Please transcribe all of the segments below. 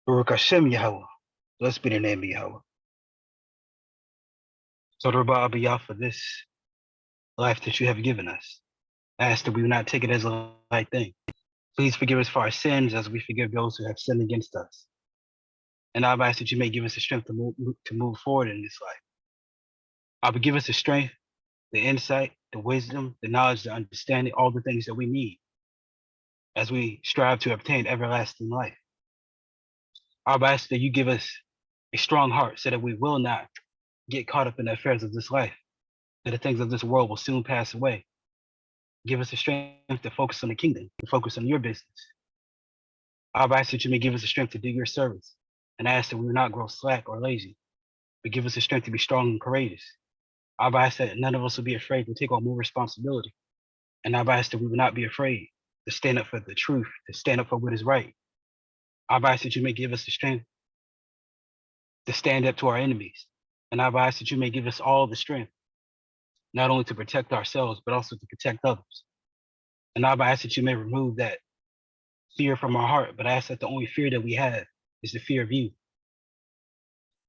Baruch Hashem Yahweh. Blessed be the name of Yahweh. So the Rabbi Abiyah for this life that you have given us. I ask that we will not take it as a light thing. Please forgive us for our sins as we forgive those who have sinned against us. And I ask that you may give us the strength to move forward in this life. I will give us the strength, the insight, the wisdom, the knowledge, the understanding, all the things that we need as we strive to obtain everlasting life. I ask that you give us a strong heart so that we will not get caught up in the affairs of this life, that the things of this world will soon pass away. Give us the strength to focus on the kingdom, to focus on your business. I ask that you may give us the strength to do your service, and I ask that we will not grow slack or lazy, but give us the strength to be strong and courageous. I ask that none of us will be afraid to take on more responsibility, and I ask that we will not be afraid to stand up for the truth, to stand up for what is right. I ask that you may give us the strength to stand up to our enemies, and I ask that you may give us all the strength, not only to protect ourselves, but also to protect others. And I ask that you may remove that fear from our heart, but I ask that the only fear that we have is the fear of you.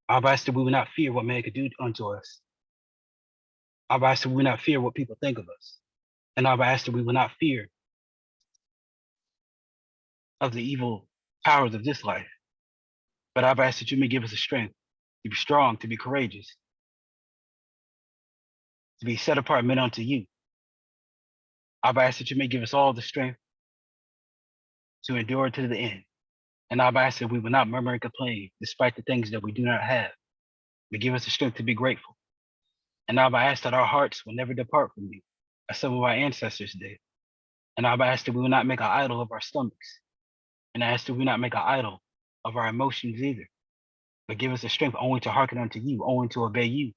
I ask that we will not fear what man could do unto us. I ask that we will not fear what people think of us. And I ask that we will not fear of the evil powers of this life. But I ask that you may give us the strength to be strong, to be courageous, to be set apart men unto you. I ask that you may give us all the strength to endure to the end. And I ask that we will not murmur and complain despite the things that we do not have, but give us the strength to be grateful. And I ask that our hearts will never depart from you, as some of our ancestors did. And I ask that we will not make an idol of our stomachs. And I ask that we will not make an idol of our emotions either, but give us the strength only to hearken unto you, only to obey you.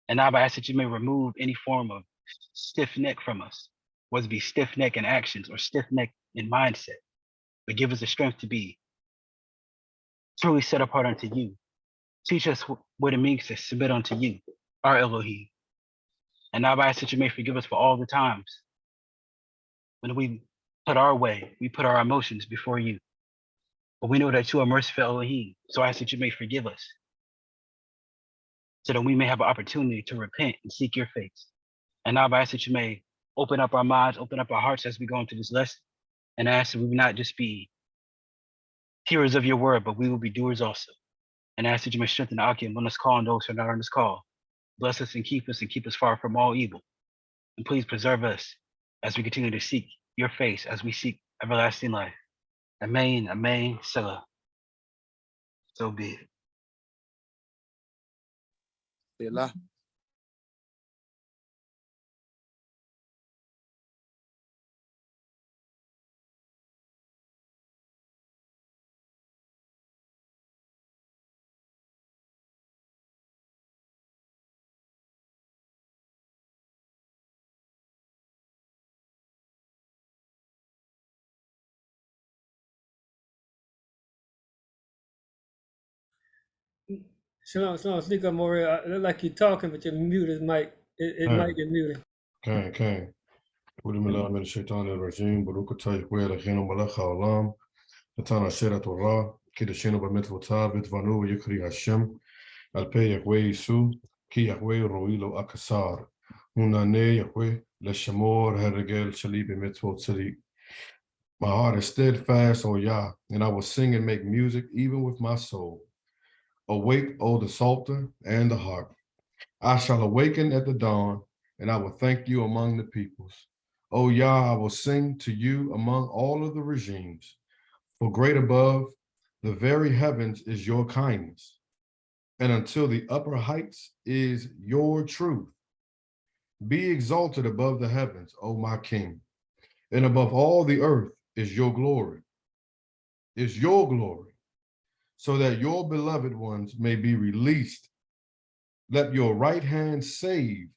And I ask that you may remove any form of stiff neck from us, whether it be stiff neck in actions or stiff neck in mindset, but give us the strength to be truly set apart unto you. Teach us what it means to submit unto you, our Elohim. And I ask that you may forgive us for all the times when we put our way, we put our emotions before you. But we know that you are merciful Elohim, so I ask that you may forgive us, so that we may have an opportunity to repent and seek your face. And I ask that you may open up our minds, open up our hearts as we go into this lesson, and I ask that we will not just be hearers of your word, but we will be doers also. And I ask that you may strengthen the Akim on this call and those who are not on this call. Bless us and keep us far from all evil. And please preserve us as we continue to seek your face, as we seek everlasting life. Amen, amen, Selah. So be it. Selah. Shalom, speak up, Moreh. It look like you're talking, but you're muted. It might get muted. כן. קוראים מילה מן השaitan الرجيم ברוך אתה יחווה לכנו מלאך העולם נתן אשר התורה קידשנו במצוותיו ותבנו ויקריא השם על פי יחווה ייסו כי יחווה רואי לו אכסר ונענה יחווה לשמור הרגל שלי במצוות צדיק. My heart is steadfast, O Yah, and I will sing and make music even with my soul. Awake, O the Psalter and the harp. I shall awaken at the dawn, and I will thank you among the peoples. O Yah, I will sing to you among all of the regimes. For great above the very heavens is your kindness, and until the upper heights is your truth. Be exalted above the heavens, O my King, and above all the earth is your glory, so that your beloved ones may be released. Let your right hand save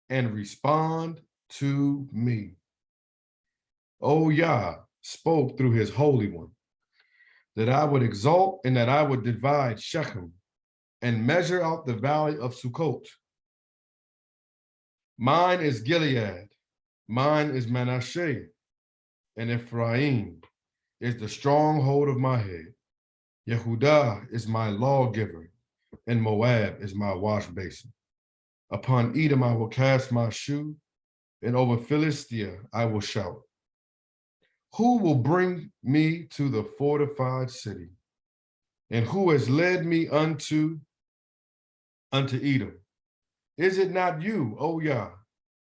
and respond to me. O Yah spoke through his Holy One, that I would exalt and that I would divide Shechem and measure out the valley of Sukkot. Mine is Gilead, mine is Manasseh, and Ephraim is the stronghold of my head. Yehudah is my lawgiver, and Moab is my wash basin. Upon Edom I will cast my shoe, and over Philistia I will shout. Who will bring me to the fortified city? And who has led me unto Edom? Is it not you, O Yah,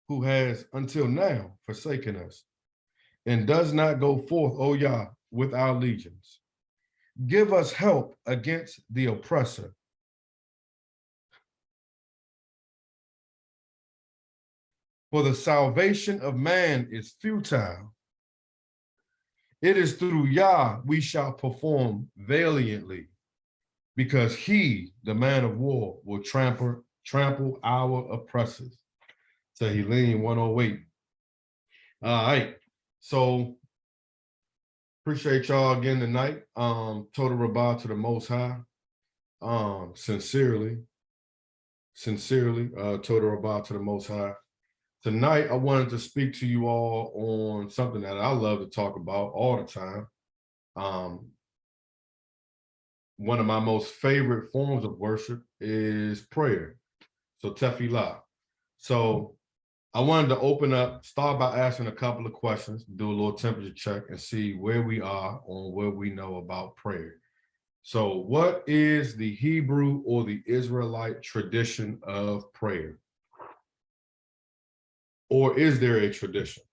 who has until now forsaken us, and does not go forth, O Yah, with our legions? Give us help against the oppressor. For the salvation of man is futile. It is through Yah we shall perform valiantly, because he, the man of war, will trample our oppressors. Tehillim 108. All right. So appreciate y'all again tonight. Total Rabbah to the Most High. Sincerely, total Rabbah to the Most High. Tonight, I wanted to speak to you all on something that I love to talk about all the time. One of my most favorite forms of worship is prayer. So tefillah. So I wanted to start by asking a couple of questions, do a little temperature check and see where we are on what we know about prayer. So what is the Hebrew or the Israelite tradition of prayer? Or is there a tradition?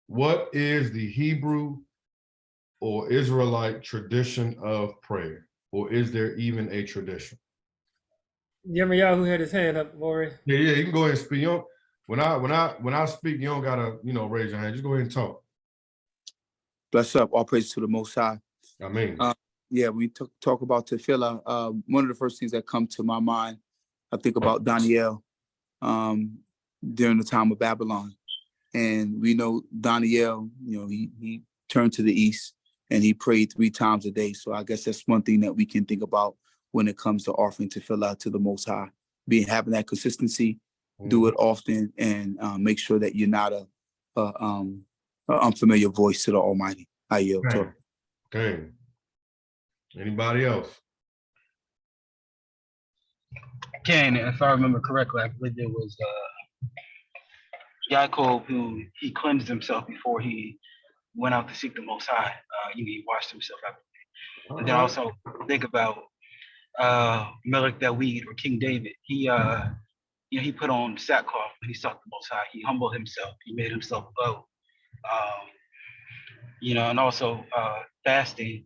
What is the Hebrew or Israelite tradition of prayer? Or is there even a tradition? Yirmiyahu had his hand up, Moreh. Yeah, you can go ahead and speak. When I speak, you don't gotta, raise your hand. Just go ahead and talk. Bless up, all praise to the Most High. Amen. Yeah, we talk about tefillah. One of the first things that come to my mind, I think about Daniel during the time of Babylon. And we know Daniel, he turned to the east and he prayed 3 times a day. So I guess that's one thing that we can think about when it comes to offering tefillah to the Most High. Having that consistency, do it often, and make sure that you're not an unfamiliar voice to the Almighty. I yield. Okay. Anybody else? Ken, if I remember correctly, I believe it was Yaakov who he cleansed himself before he went out to seek the Most High. He washed himself out. And then also think about Melech David or King David. He put on sackcloth when he sought the Most High. He humbled himself. He made himself low. And also fasting.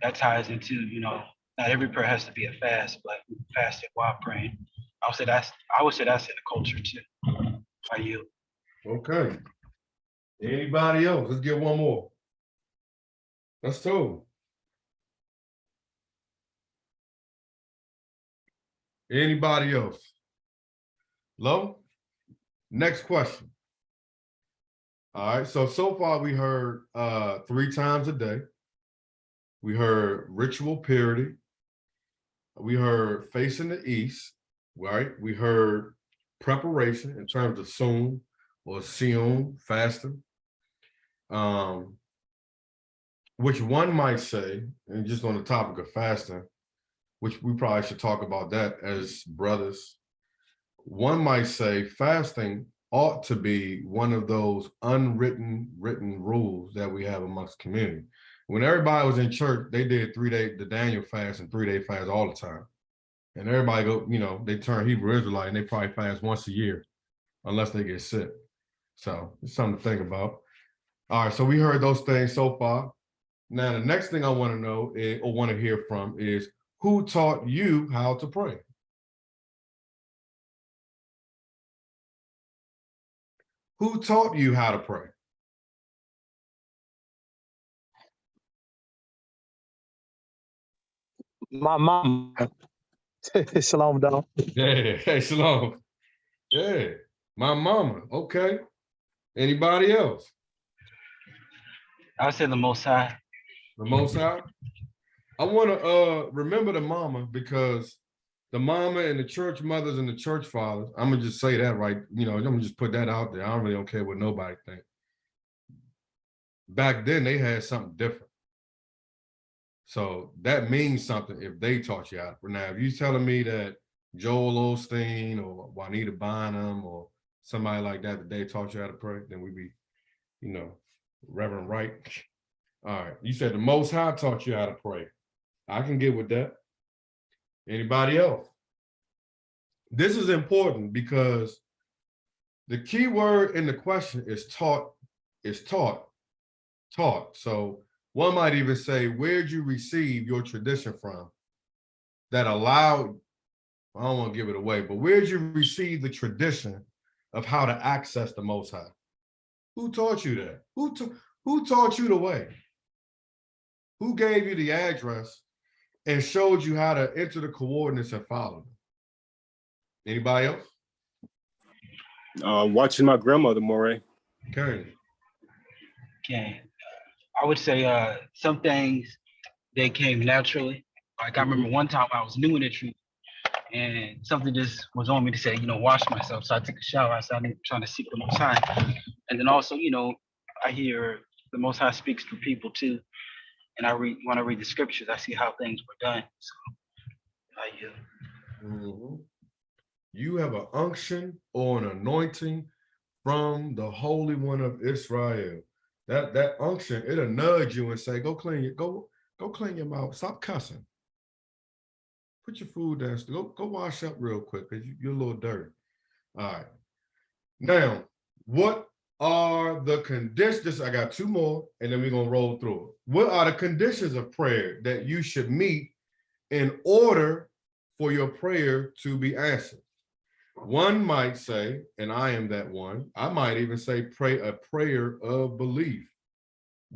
That ties into, not every prayer has to be a fast, but fasting while praying. I would say that's in the culture too. By you. Okay. Anybody else? Let's get one more. That's two. Anybody else? Low? Next question. All right. So far we heard 3 times a day. We heard ritual purity. We heard facing the east, right? We heard preparation in terms of Sum or Sion, fasting. Which one might say, and just on the topic of fasting, which we probably should talk about that as brothers, one might say fasting ought to be one of those written rules that we have amongst the community. When everybody was in church, they did the Daniel fast and 3-day fast all the time. And everybody they turn Hebrew Israelite and they probably fast once a year, unless they get sick. So it's something to think about. All right, so we heard those things so far. Now, the next thing I want to know or want to hear from is, who taught you how to pray? Who taught you how to pray? My mom. Shalom, dog. Yeah, hey, shalom. Yeah, my mama. Okay. Anybody else? I would say the Most High. The Most High? I want to remember the mama because the mama and the church mothers and the church fathers, I'm gonna just say that right, I'm gonna just put that out there. I don't care what nobody think. Back then they had something different. So that means something if they taught you how to pray. Now, if you're telling me that Joel Osteen or Juanita Bynum or somebody like that they taught you how to pray, then we be, Reverend Wright. All right, you said the Most High taught you how to pray. I can get with that. Anybody else? This is important because the key word in the question is taught, taught. So one might even say, where'd you receive your tradition from that allowed, I don't want to give it away, but where'd you receive the tradition of how to access the Most High? Who taught you that? Who taught you the way? Who gave you the address and showed you how to enter the coordinates and follow them? Anybody else? Watching my grandmother, Moreh. Okay. I would say some things, they came naturally. Like I remember one time I was new in the truth and something just was on me to say, wash myself. So I took a shower. I started trying to seek the Most High. And then also, I hear the Most High speaks to people too. And when I read the scriptures, I see how things were done. So You have an unction or an anointing from the Holy One of Israel. That unction, it'll nudge you and say, go clean your mouth. Stop cussing. Put your food down. Go wash up real quick because you're a little dirty. All right. Now, what are the conditions? I got two more, and then we're going to roll through it. What are the conditions of prayer that you should meet in order for your prayer to be answered? One might say, and I am that one, I might even say pray a prayer of belief,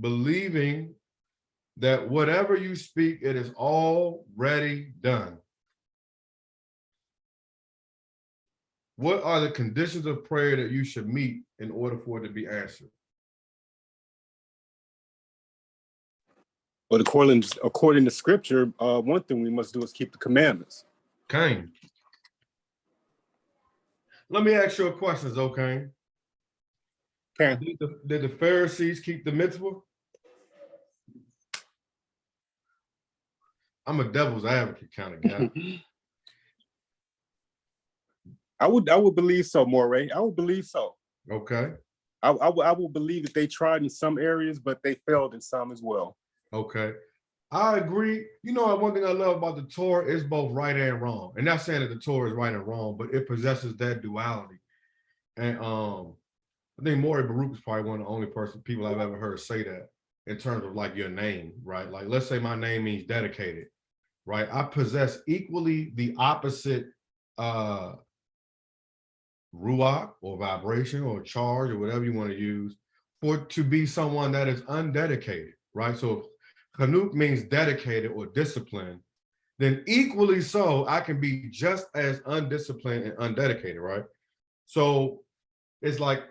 believing that whatever you speak, it is already done. What are the conditions of prayer that you should meet in order for it to be answered? But according to scripture, one thing we must do is keep the commandments. Okay. Let me ask you a question, okay? Did the Pharisees keep the mitzvah? I'm a devil's advocate kind of guy. I would believe so, Moreh. I would believe so. Okay. I would believe that they tried in some areas, but they failed in some as well. Okay. I agree. One thing I love about the Torah is both right and wrong. And not saying that the Torah is right and wrong, but it possesses that duality. And I think Moreh Baruch is probably one of the only people I've ever heard say that in terms of like your name, right? Like, let's say my name means dedicated, right? I possess equally the opposite ruach or vibration or charge or whatever you want to use to be someone that is undedicated, right? So Khenuk means dedicated or disciplined, then equally so, I can be just as undisciplined and undedicated, right? So it's like,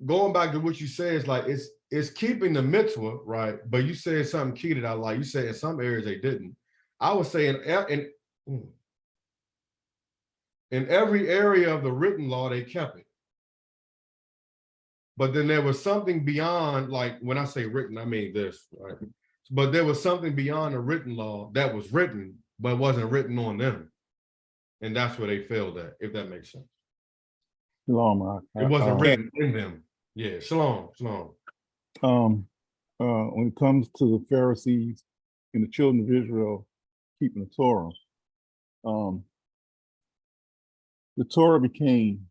going back to what you said, it's like, it's keeping the mitzvah, right? But you said something key that I like. You said in some areas they didn't. I would say in every area of the written law, they kept it. But then there was something beyond, like when I say written, I mean this, right? But there was something beyond the written law that was written, but wasn't written on them. And that's where they failed at, if that makes sense. Shalom. It wasn't written in them. Yeah, shalom. When it comes to the Pharisees and the children of Israel keeping the Torah, the Torah became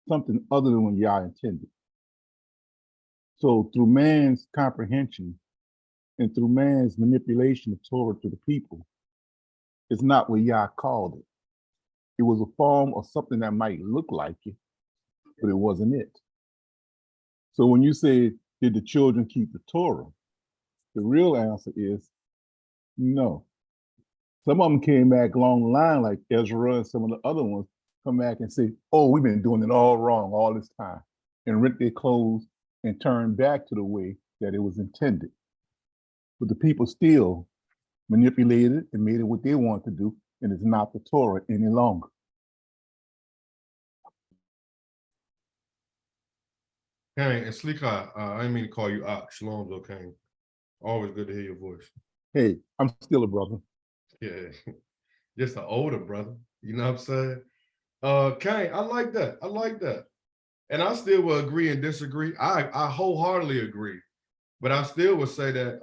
something other than what Yah intended. So through man's comprehension and through man's manipulation of Torah to the people, it's not what Yah called it. It was a form of something that might look like it, but it wasn't it. So when you say, did the children keep the Torah? The real answer is no. Some of them came back along the line, like Ezra and some of the other ones, come back and say, oh, we've been doing it all wrong all this time, and rent their clothes and turn back to the way that it was intended. But the people still manipulated it and made it what they wanted to do and it's not the Torah any longer. Kang, and Slika, I didn't mean to call you Ak. Shalom, though, Kang. Always good to hear your voice. Hey, I'm still a brother. Yeah, just an older brother. You know what I'm saying? Kang, I like that. I like that. And I still will agree and disagree. I wholeheartedly agree. But I still would say that,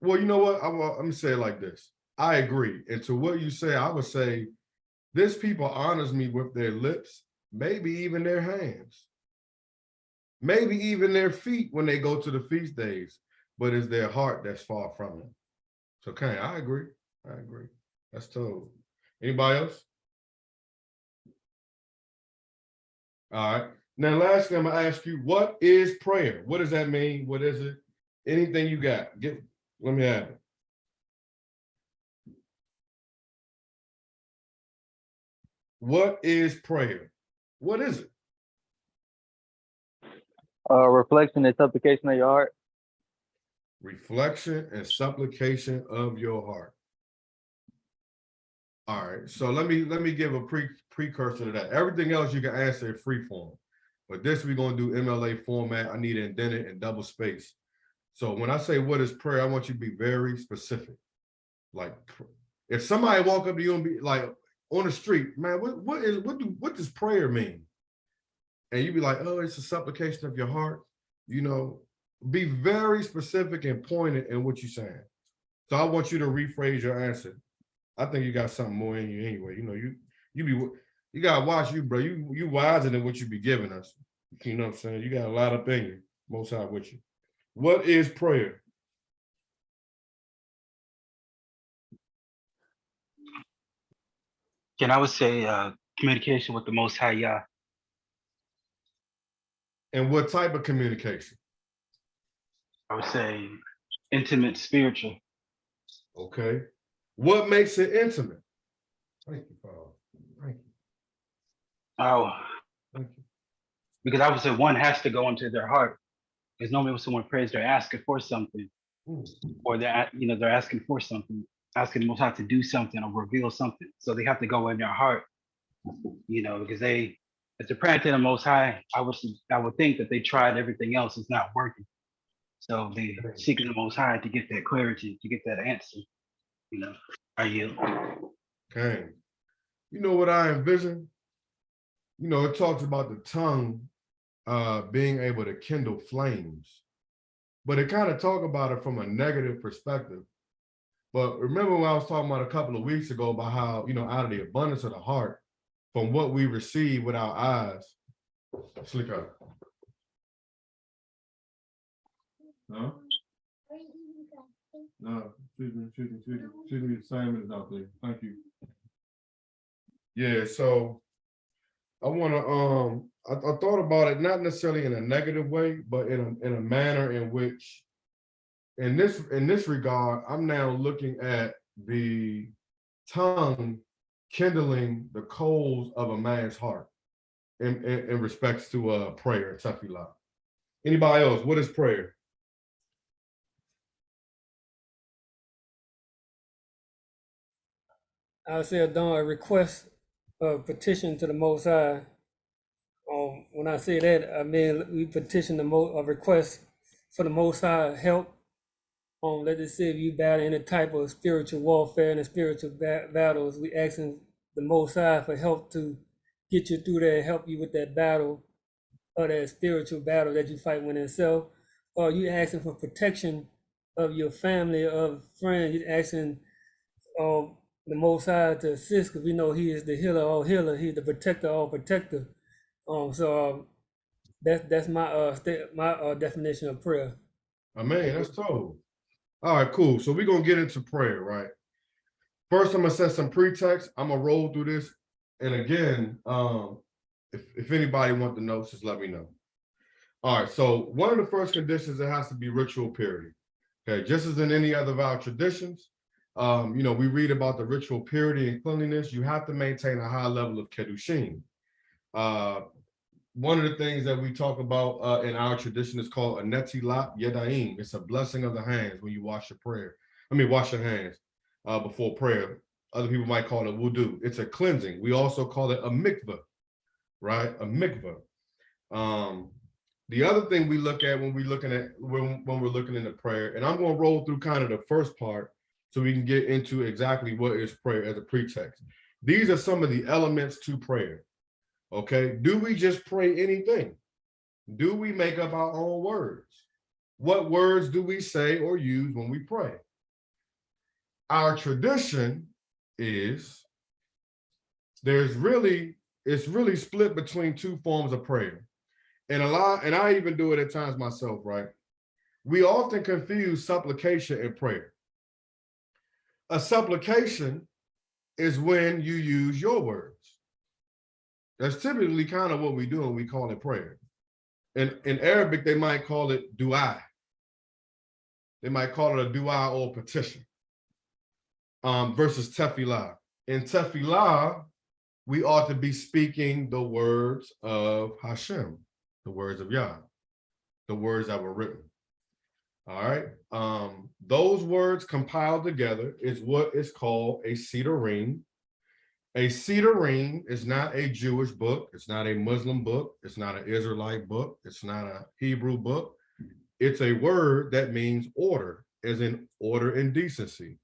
well, you know what? Let me say it like this. I agree. And to what you say, I would say, this people honors me with their lips, maybe even their hands, maybe even their feet when they go to the feast days, but it's their heart that's far from them. So, Kang, I agree. I agree. That's told. Anybody else? All right. Now, lastly, I'm gonna ask you, what is prayer? What does that mean? What is it? Anything you got? Let me have it. What is prayer? What is it? Reflection and supplication of your heart. Reflection and supplication of your heart. All right. So let me give a precursor to that. Everything else you can answer in free form. But this we're gonna do MLA format. I need it indented and double space. So when I say what is prayer, I want you to be very specific. Like if somebody walk up to you and be like on the street, man, what does prayer mean? And you be like, oh, it's a supplication of your heart. You know, be very specific and pointed in what you're saying. So I want you to rephrase your answer. I think you got something more in you anyway. You know, you gotta watch you, bro. You wiser than what you be giving us. You know what I'm saying? You got a lot up in you. Most High with you. What is prayer? And I would say communication with the Most High Yah. And what type of communication? I would say intimate, spiritual. Okay. What makes it intimate? Thank you, Father. Thank you. Oh, Thank you. because I would say one has to go into their heart. Because normally when someone prays, they're asking for something, or they're asking for something, asking the Most High to do something or reveal something. So they have to go in their heart, because if they're praying to the Most High, I would think that they tried everything else, it's not working. So they seeking the Most High to get that clarity, to get that answer. Are you? Okay. You know what I envision? It talks about the tongue being able to kindle flames, but it kind of talk about it from a negative perspective. But remember when I was talking about a couple of weeks ago about how, out of the abundance of the heart, from what we receive with our eyes, slick out. No? No, excuse me, Simon is out there. Thank you. Yeah, so I want to I thought about it not necessarily in a negative way, but in a manner in which in this regard, I'm now looking at the tongue kindling the coals of a man's heart in respects to prayer, tefillah. Anybody else? What is prayer? I would say a request, a petition to the Most High. When I say that, I mean we petition a request for the Most High help. Let's just say if you battle any type of spiritual warfare and spiritual battles, we asking the Most High for help to get you through there, help you with that battle or that spiritual battle that you fight within yourself. Or you asking for protection of your family, of friends. You're asking the Most High to assist, because we know He is the healer, all healer. He's the protector, all protector. That's my definition of prayer. Amen. That's told. All right, cool. So we're gonna get into prayer, right? First, I'm gonna set some pretext. I'm gonna roll through this, and again, if anybody wants to know, just let me know. All right. So one of the first conditions, it has to be ritual purity. Okay, just as in any other of our traditions, we read about the ritual purity and cleanliness. You have to maintain a high level of kedushin. One of the things that we talk about in our tradition is called a netilat yadayim. It's a blessing of the hands when you wash your hands before prayer. Other people might call it wudu. It's a cleansing. We also call it a mikvah, right? A mikvah. The other thing we look at when we're looking into prayer, and I'm going to roll through kind of the first part so we can get into exactly what is prayer as a pretext. These are some of the elements to prayer. Okay, do we just pray anything? Do we make up our own words? What words do we say or use when we pray? Our tradition is it's really split between two forms of prayer. And I even do it at times myself, right? We often confuse supplication and prayer. A supplication is when you use your words. That's typically kind of what we do, and we call it prayer. In Arabic, they might call it dua. They might call it a dua or petition. Versus tefillah. In tefillah, we ought to be speaking the words of Hashem, the words of Yah, the words that were written. All right. Those words compiled together is what is called a sidurim. A sidurim is not a Jewish book. It's not a Muslim book. It's not an Israelite book. It's not a Hebrew book. It's a word that means order, as in order and decency.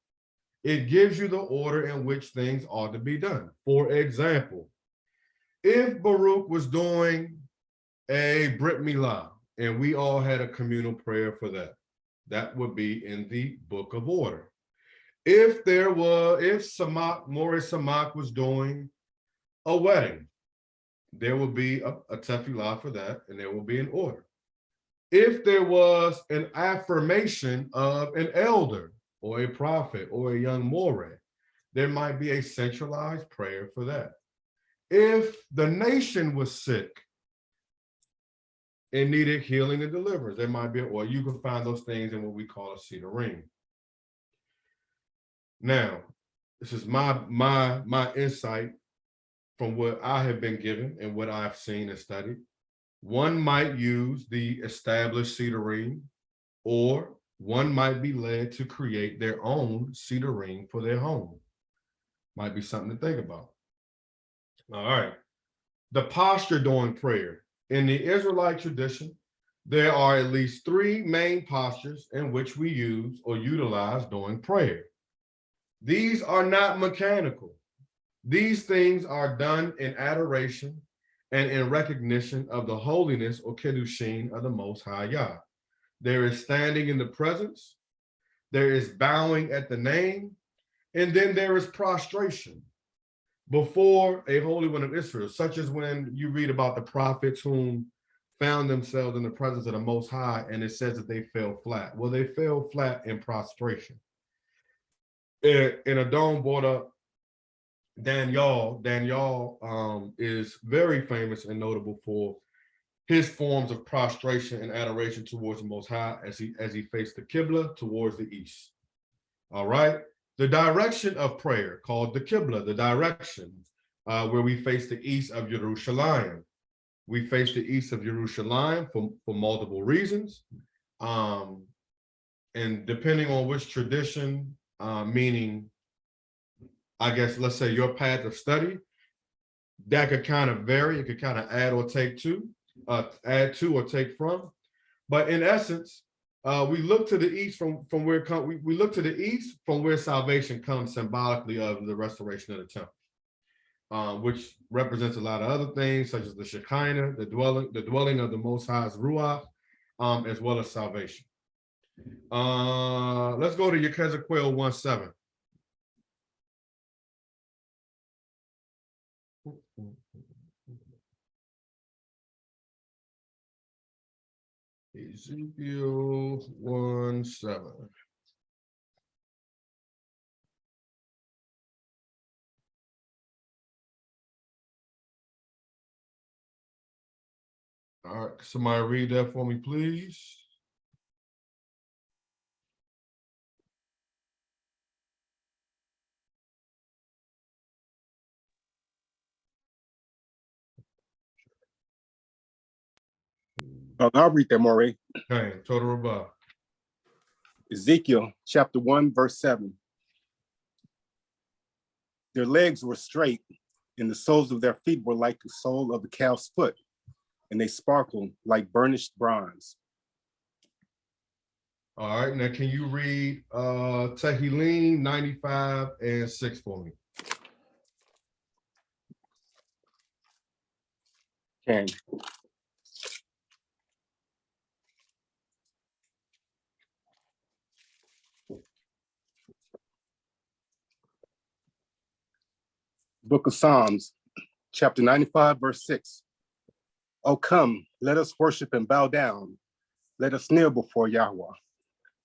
It gives you the order in which things ought to be done. For example, if Baruch was doing a Brit Milah and we all had a communal prayer for that, that would be in the book of order. If Moreh Samak was doing a wedding, there will be a tefillah for that, and there will be an order. If there was an affirmation of an elder or a prophet or a young Moreh, there might be a centralized prayer for that. If the nation was sick and needed healing and deliverance, there might be, or you can find those things in what we call a sidurim. Now, this is my insight from what I have been given and what I've seen and studied. One might use the established sidurim, or one might be led to create their own sidurim for their home. Might be something to think about. All right. The posture during prayer. In the Israelite tradition, there are at least three main postures in which we use or utilize during prayer. These are not mechanical. These things are done in adoration and in recognition of the holiness or Kedushin of the Most High Yah. There is standing in the presence, there is bowing at the name, and then there is prostration before a Holy One of Israel, such as when you read about the prophets whom found themselves in the presence of the Most High, and it says that they fell flat. Well, they fell flat in prostration. In Adon brought up Daniel. Daniel is very famous and notable for his forms of prostration and adoration towards the Most High as he faced the Qibla towards the east. All right. The direction of prayer, called the Qibla, the direction where we face the east of Jerusalem. We face the east of Jerusalem for multiple reasons. And depending on which tradition, meaning, I guess, let's say your path of study, that could kind of vary. It could kind of add to or take from. But in essence, we look to the east from where we look to the east from where salvation comes symbolically of the restoration of the temple, which represents a lot of other things such as the Shekinah, the dwelling of the Most High's Ruach, as well as salvation. Let's go to Ezekiel 1:7. Ezekiel 1:7. All right, somebody read that for me, please. I'll read that, Moreh. Okay, total rabah. Ezekiel chapter 1, verse 7. Their legs were straight, and the soles of their feet were like the sole of the calf's foot, and they sparkled like burnished bronze. All right, now can you read Tehillim 95 and 6 for me? Okay. Book of Psalms, chapter 95, verse 6. Oh, come, let us worship and bow down. Let us kneel before Yahweh,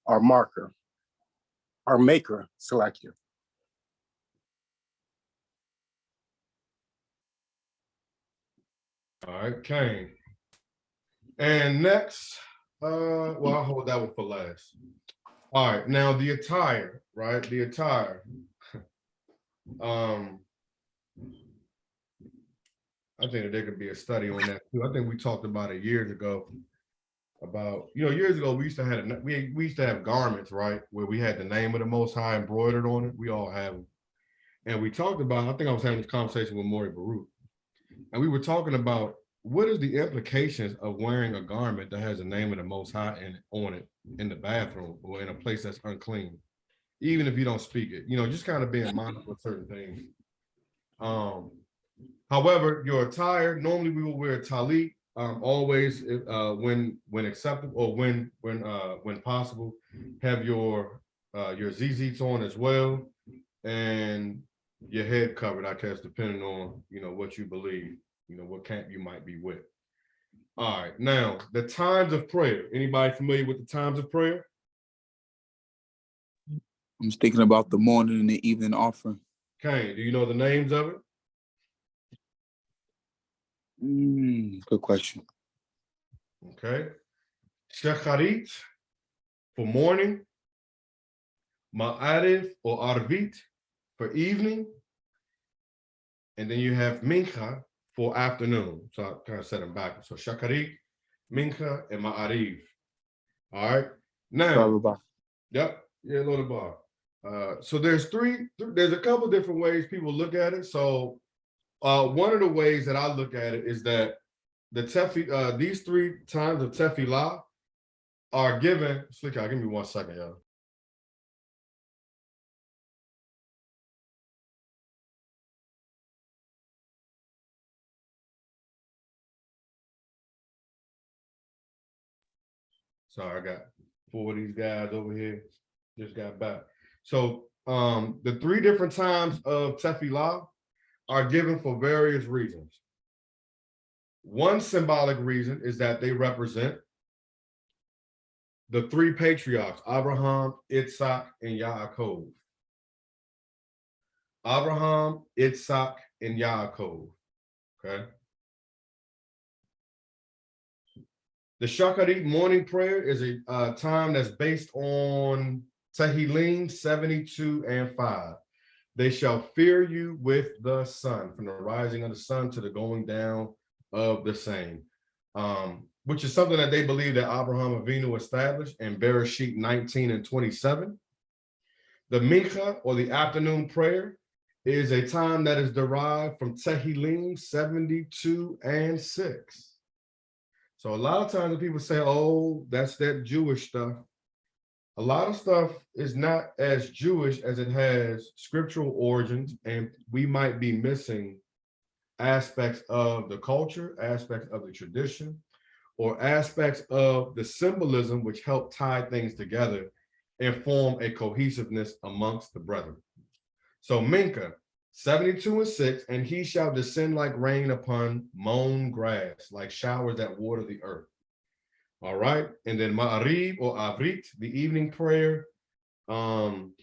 our marker, our maker, Salakia. All right, Cain. And next, well, I'll hold that one for last. All right, now the attire, right? The attire. I think that there could be a study on that too. I think we talked about it years ago. About, years ago we used to have we used to have garments, right, where we had the name of the Most High embroidered on it. We all have them. And we talked about, I think I was having this conversation with Moreh Baruch, and we were talking about what is the implications of wearing a garment that has the name of the Most High on it in the bathroom or in a place that's unclean, even if you don't speak it. Just kind of being mindful of certain things. However, your attire, normally we will wear a talit, always when acceptable, or when possible, have your zizits on as well, and your head covered, I guess, depending on what you believe, what camp you might be with. All right, now the times of prayer. Anybody familiar with the times of prayer? I'm just thinking about the morning and the evening offering. Okay, do you know the names of it? Good question. Okay. Shacharit for morning, Ma'ariv or Arvit for evening, and then you have Mincha for afternoon. So I kind of set them back. So Shacharit, Mincha, and Ma'ariv. All right. Now, yep, yeah, Lord Bar. So there's a couple different ways people look at it. So one of the ways that I look at it is that these 3 times of tefillah are given. Slick, give me 1 second, y'all. Sorry, I got 4 of these guys over here. Just got back. So the 3 different times of tefillah are given for various reasons. One symbolic reason is that they represent the 3 patriarchs, Abraham, Yitzhak, and Yaakov. Abraham, Yitzhak, and Yaakov. Okay. The Shacharit morning prayer is a time that's based on Tehillim 72 and 5. They shall fear you with the sun, from the rising of the sun to the going down of the same, which is something that they believe that Abraham Avinu established in Bereshit 19 and 27. The Mincha, or the afternoon prayer, is a time that is derived from Tehillim 72 and 6. So a lot of times when people say, oh, that's that Jewish stuff, a lot of stuff is not as Jewish as it has scriptural origins, and we might be missing aspects of the culture, aspects of the tradition, or aspects of the symbolism which help tie things together and form a cohesiveness amongst the brethren. So Mincha 72 and 6, and he shall descend like rain upon mown grass, like showers that water the earth. All right, and then Ma'ariv or Avrit, the evening prayer, comes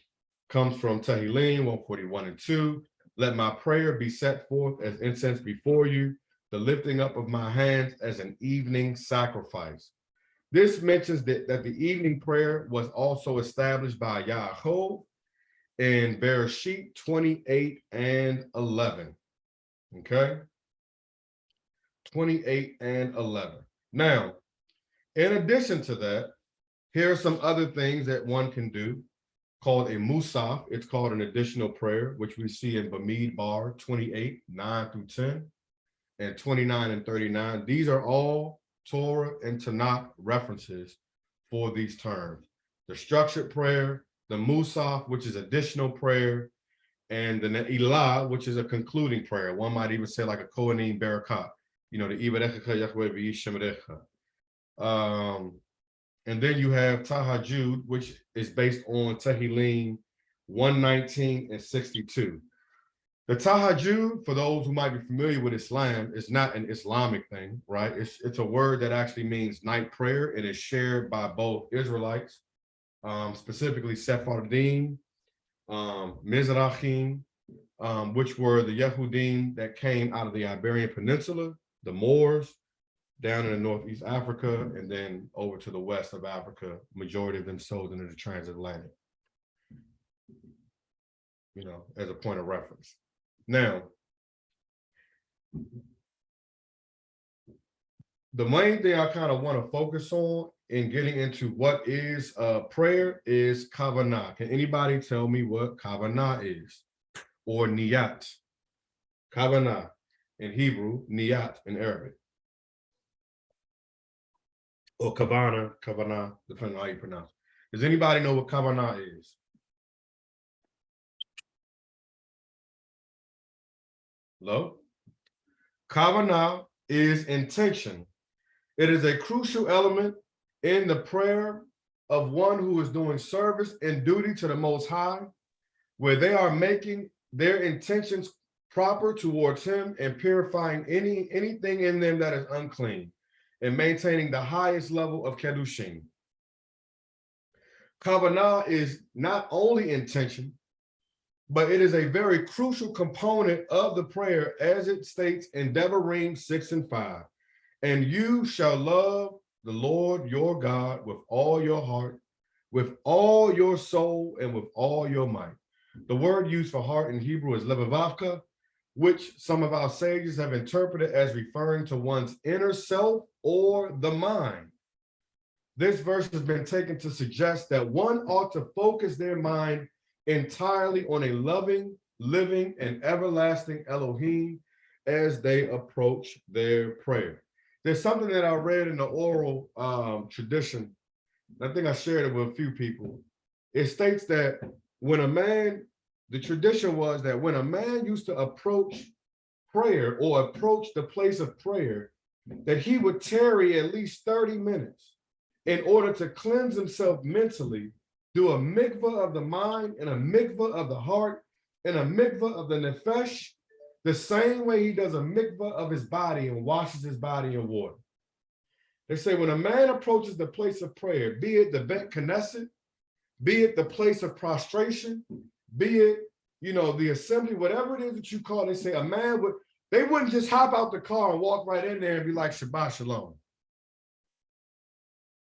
from Tehillim 141 and 2. Let my prayer be set forth as incense before you, the lifting up of my hands as an evening sacrifice. This mentions that the evening prayer was also established by Yaakov in Bereshit 28 and 11. Okay, 28 and 11. Now, in addition to that, here are some other things that one can do called a musaf. It's called an additional prayer, which we see in Bamidbar 28, 9 through 10, and 29 and 39. These are all Torah and Tanakh references for these terms. The structured prayer, the musaf, which is additional prayer, and the Ne'ilah, which is a concluding prayer. One might even say like a Kohanim Barakat, the Ibarecha Yahweh V'Yishmerecha. And then you have Tahajjud, which is based on Tehillim 119 and 62. The Tahajjud, for those who might be familiar with Islam, is not an Islamic thing, right? It's a word that actually means night prayer, and is shared by both Israelites, specifically Sephardim, Mizrahim, which were the Yehudim that came out of the Iberian Peninsula, the Moors, down in the Northeast Africa, and then over to the west of Africa, majority of them sold into the transatlantic, as a point of reference. Now, the main thing I kind of want to focus on in getting into what is prayer is kavanah. Can anybody tell me what kavanah is? Or niyat? Kavanah in Hebrew, niyat in Arabic. Or kavanah, depending on how you pronounce it. Does anybody know what kavanah is? Hello? Kavanah is intention. It is a crucial element in the prayer of one who is doing service and duty to the Most High, where they are making their intentions proper towards him and purifying anything in them that is unclean, and maintaining the highest level of Kedushim. Kavanah is not only intention, but it is a very crucial component of the prayer, as it states in Devarim 6 and 5. And you shall love the Lord your God with all your heart, with all your soul, and with all your might. The word used for heart in Hebrew is levavavka, which some of our sages have interpreted as referring to one's inner self or the mind. This verse has been taken to suggest that one ought to focus their mind entirely on a loving, living, and everlasting Elohim as they approach their prayer. There's something that I read in the oral tradition. I think I shared it with a few people. It states that the tradition was that when a man used to approach prayer or approach the place of prayer, that he would tarry at least 30 minutes in order to cleanse himself mentally, do a mikvah of the mind and a mikvah of the heart and a mikvah of the nefesh, the same way he does a mikvah of his body and washes his body in water. They say when a man approaches the place of prayer, be it the Bet Knesset, be it the place of prostration, be it, the assembly, whatever it is that you call it, they say they wouldn't just hop out the car and walk right in there and be like, Shabbat Shalom.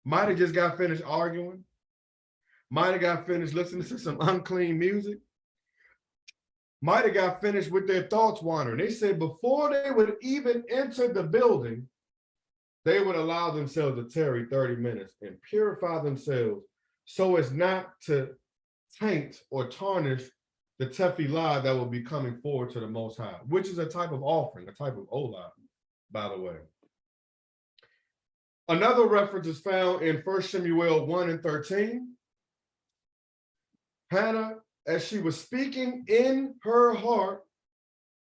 Might have just got finished arguing, might have got finished listening to some unclean music, might have got finished with their thoughts wandering. They said before they would even enter the building, they would allow themselves to tarry 30 minutes and purify themselves so as not to taint or tarnish the tefillah that will be coming forward to the Most High, which is a type of offering, a type of olah, by the way. Another reference is found in 1 Samuel 1 and 13. Hannah, as she was speaking in her heart,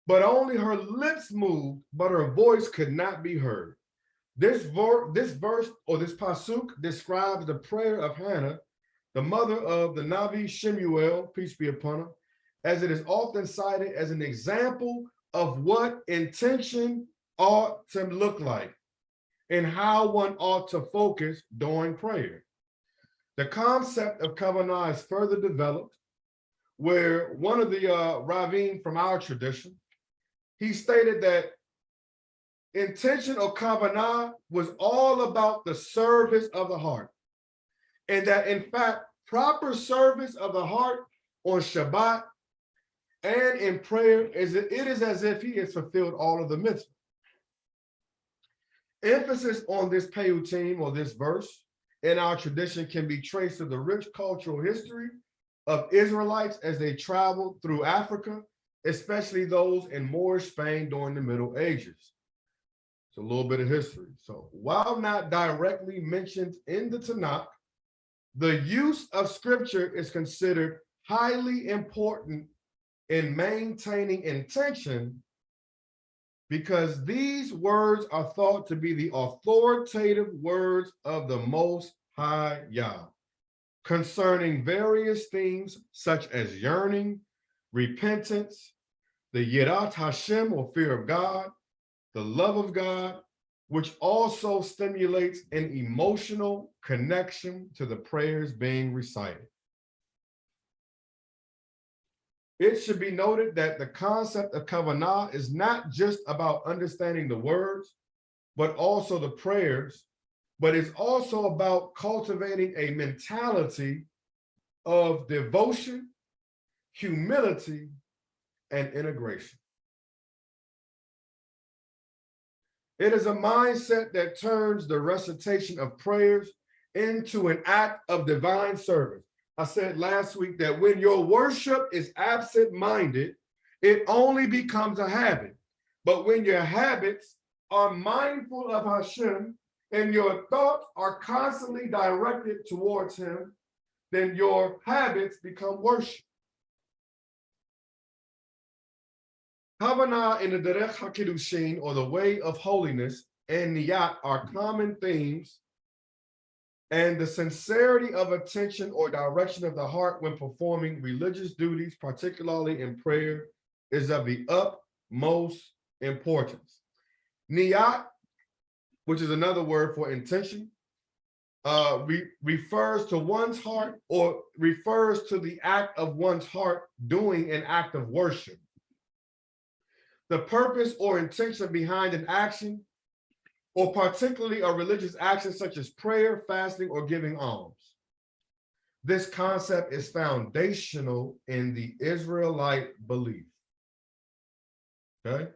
but only her lips moved, but her voice could not be heard. This verse or this pasuk describes the prayer of Hannah, the mother of the Navi Shemuel, peace be upon her, as it is often cited as an example of what intention ought to look like and how one ought to focus during prayer. The concept of kavanah is further developed, where one of the Ravim from our tradition, he stated that intention or kavanah was all about the service of the heart, and that in fact, proper service of the heart on Shabbat and in prayer it is as if he has fulfilled all of the mitzvahs. Emphasis on this peyutim or this verse in our tradition can be traced to the rich cultural history of Israelites as they traveled through Africa, especially those in Moorish Spain during the Middle Ages. It's a little bit of history. So while not directly mentioned in the Tanakh, the use of scripture is considered highly important in maintaining intention because these words are thought to be the authoritative words of the Most High Yah concerning various themes such as yearning, repentance, the Yirat Hashem or fear of God, the love of God, which also stimulates an emotional connection to the prayers being recited. It should be noted that the concept of kavanah is not just about understanding the words, but also the prayers, but it's also about cultivating a mentality of devotion, humility, and integration. It is a mindset that turns the recitation of prayers into an act of divine service. I said last week that when your worship is absent-minded, it only becomes a habit. But when your habits are mindful of Hashem and your thoughts are constantly directed towards him, then your habits become worship. Kavanah in the Derech HaKiddushin, or the way of holiness, and Niyat are common themes, and the sincerity of attention or direction of the heart when performing religious duties, particularly in prayer, is of the utmost importance. Niyat, which is another word for intention, refers to one's heart or refers to the act of one's heart doing an act of worship. The purpose or intention behind an action, or particularly a religious action such as prayer, fasting, or giving alms. This concept is foundational in the Israelite belief. Okay?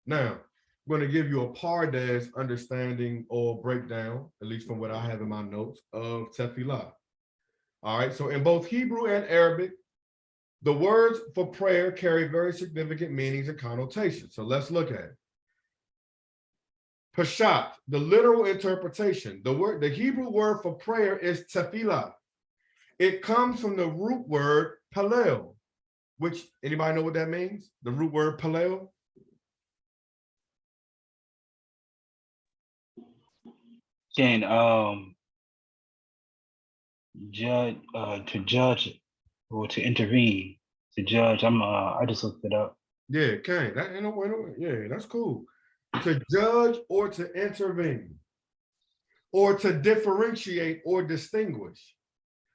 Now, I'm going to give you a Pardes understanding or breakdown, at least from what I have in my notes, of tefillah. All right, so in both Hebrew and Arabic, the words for prayer carry very significant meanings and connotations. So let's look at it. Pashat, the literal interpretation. The Hebrew word for prayer is tefillah. It comes from the root word palel, which, anybody know what that means? The root word palel? Can judge to judge or to intervene, to judge. I just looked it up. Yeah, can. Yeah, that's cool. To judge or to intervene, or to differentiate or distinguish.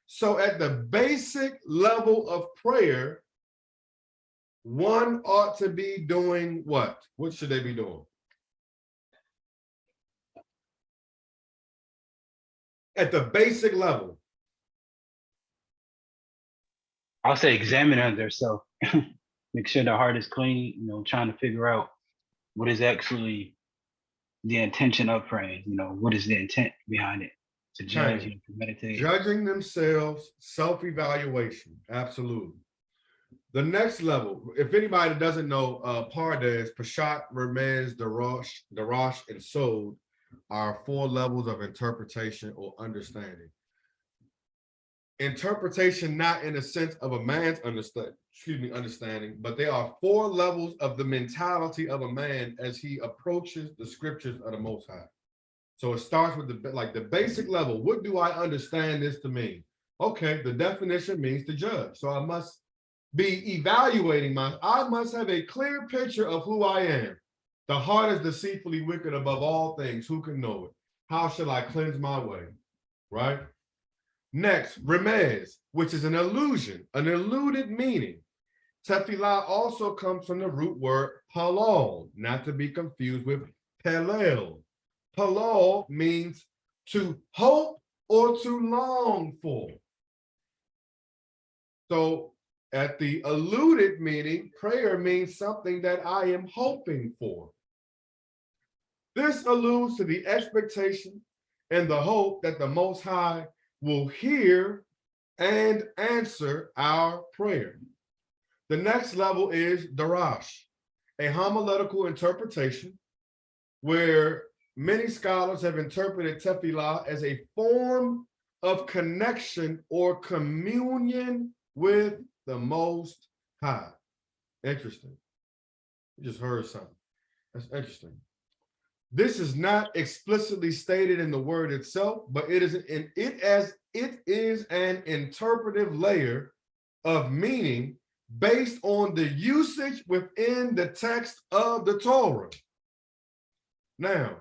So at the basic level of prayer, one ought to be doing what? What should they be doing? At the basic level. I'll say examining themselves, make sure their heart is clean, trying to figure out what is actually the intention of praying, what is the intent behind it, to judge, to meditate. Judging themselves, self-evaluation, absolutely. The next level, if anybody doesn't know, Pardes, Pashat, Remez, Darash, and Sod are 4 levels of interpretation or understanding. Interpretation not in the sense of a man's understanding, but they are 4 levels of the mentality of a man as he approaches the scriptures of the Most High. So it starts with the basic level. What do I understand this to mean? Okay, the definition means to judge. So I must be evaluating I must have a clear picture of who I am. The heart is deceitfully wicked above all things. Who can know it? How shall I cleanse my way? Right? Next, remez, which is an illusion, an eluded meaning. Tefillah also comes from the root word palal, not to be confused with pelel. Palal means to hope or to long for. So at the alluded meaning, prayer means something that I am hoping for. This alludes to the expectation and the hope that the Most High will hear and answer our prayer. The next level is darash, a homiletical interpretation where many scholars have interpreted tefillah as a form of connection or communion with the Most High. Interesting. You just heard something. That's interesting. This is not explicitly stated in the word itself, but it is an interpretive layer of meaning based on the usage within the text of the Torah. Now,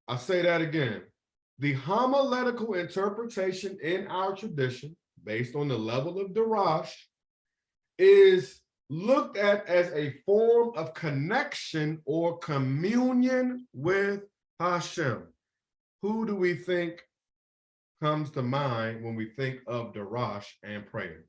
I say that again. The homiletical interpretation in our tradition, based on the level of darash, is looked at as a form of connection or communion with Hashem. Who do we think comes to mind when we think of darash and prayer?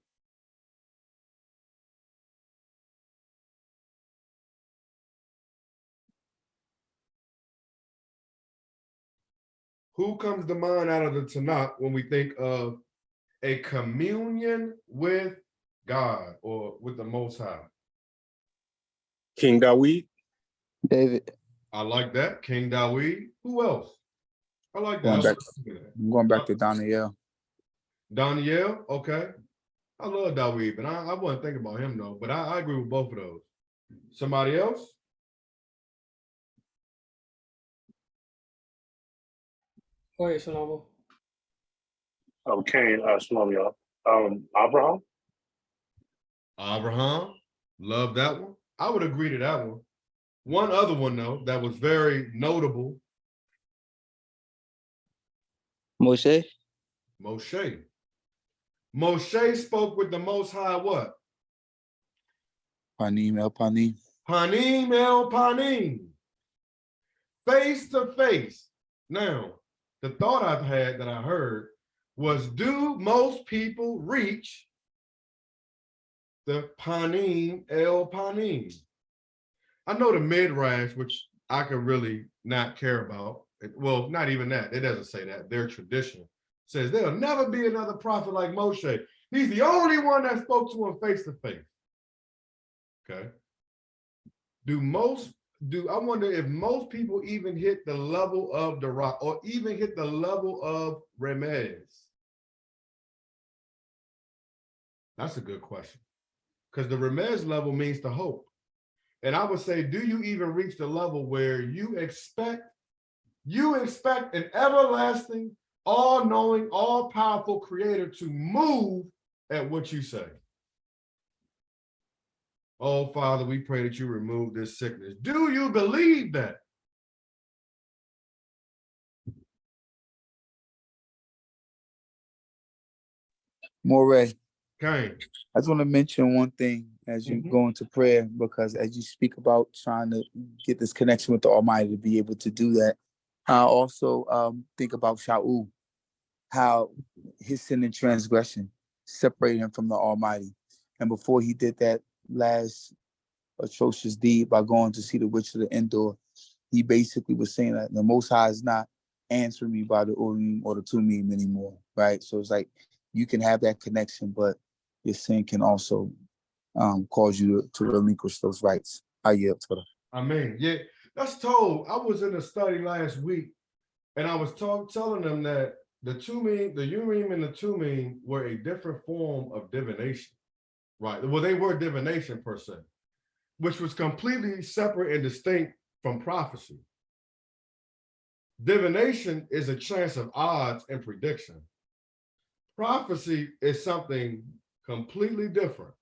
Who comes to mind out of the Tanakh when we think of a communion with God or with the Most High? King Dawid. David. I like that. King Dawid. Who else? I like Going that. back, I'm going back to Daniel. Daniel, okay. I love Dawid, but I wasn't thinking about him though. But I agree with both of those. Somebody else? Go ahead, Shlomo. Okay, Shlomo, Abraham. Abraham, love that one. I would agree to that one. One other one though that was very notable. Moshe. Moshe. Moshe spoke with the Most High what? Panim el Panim. Panim el Panim. Face to face. Now, the thought I've had that I heard was, do most people reach the Panim el Panim? I know the Midrash, which I could really not care about. Well, not even that. It doesn't say that. Their tradition says there'll never be another prophet like Moshe. He's the only one that spoke to him face to face. Okay. I wonder if most people even hit the level of the rock or even hit the level of remez. That's a good question. Because the remez level means to hope. And I would say, do you even reach the level where you expect an everlasting, all-knowing, all-powerful creator to move at what you say? Oh, Father, we pray that you remove this sickness. Do you believe that? Moreh. Okay. I just want to mention one thing as you go into prayer, because as you speak about trying to get this connection with the Almighty to be able to do that, I also think about Shaul, how his sin and transgression separated him from the Almighty. And before he did that last atrocious deed by going to see the witch of the Endor, he basically was saying that the Most High is not answering me by the Urim or the Tumim anymore, right? So it's like you can have that connection, but your sin can also cause you to relinquish those rights. I yield to them. I mean, yeah, that's told. I was in a study last week, and I was telling them that the Urim and the Tumim were a different form of divination, right? Well, they were divination per se, which was completely separate and distinct from prophecy. Divination is a chance of odds and prediction. Prophecy is something completely different.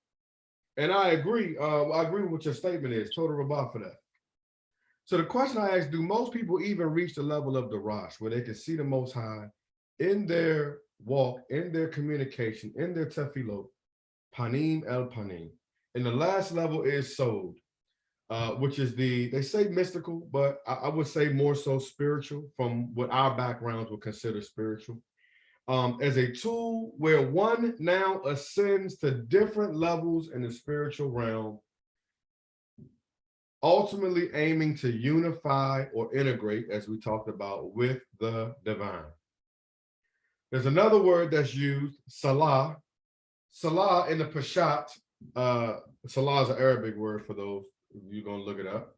And I agree with what your statement is, total rabah for that. So the question I asked, do most people even reach the level of darash where they can see the Most High in their walk, in their communication, in their tefillot, panim el panim? And the last level is sod, which is they say mystical, but I would say more so spiritual from what our backgrounds would consider spiritual. As a tool where one now ascends to different levels in the spiritual realm, ultimately aiming to unify or integrate, as we talked about, with the divine. There's another word that's used, salah. Salah in the Peshat, salah is an Arabic word for those, you're going to look it up.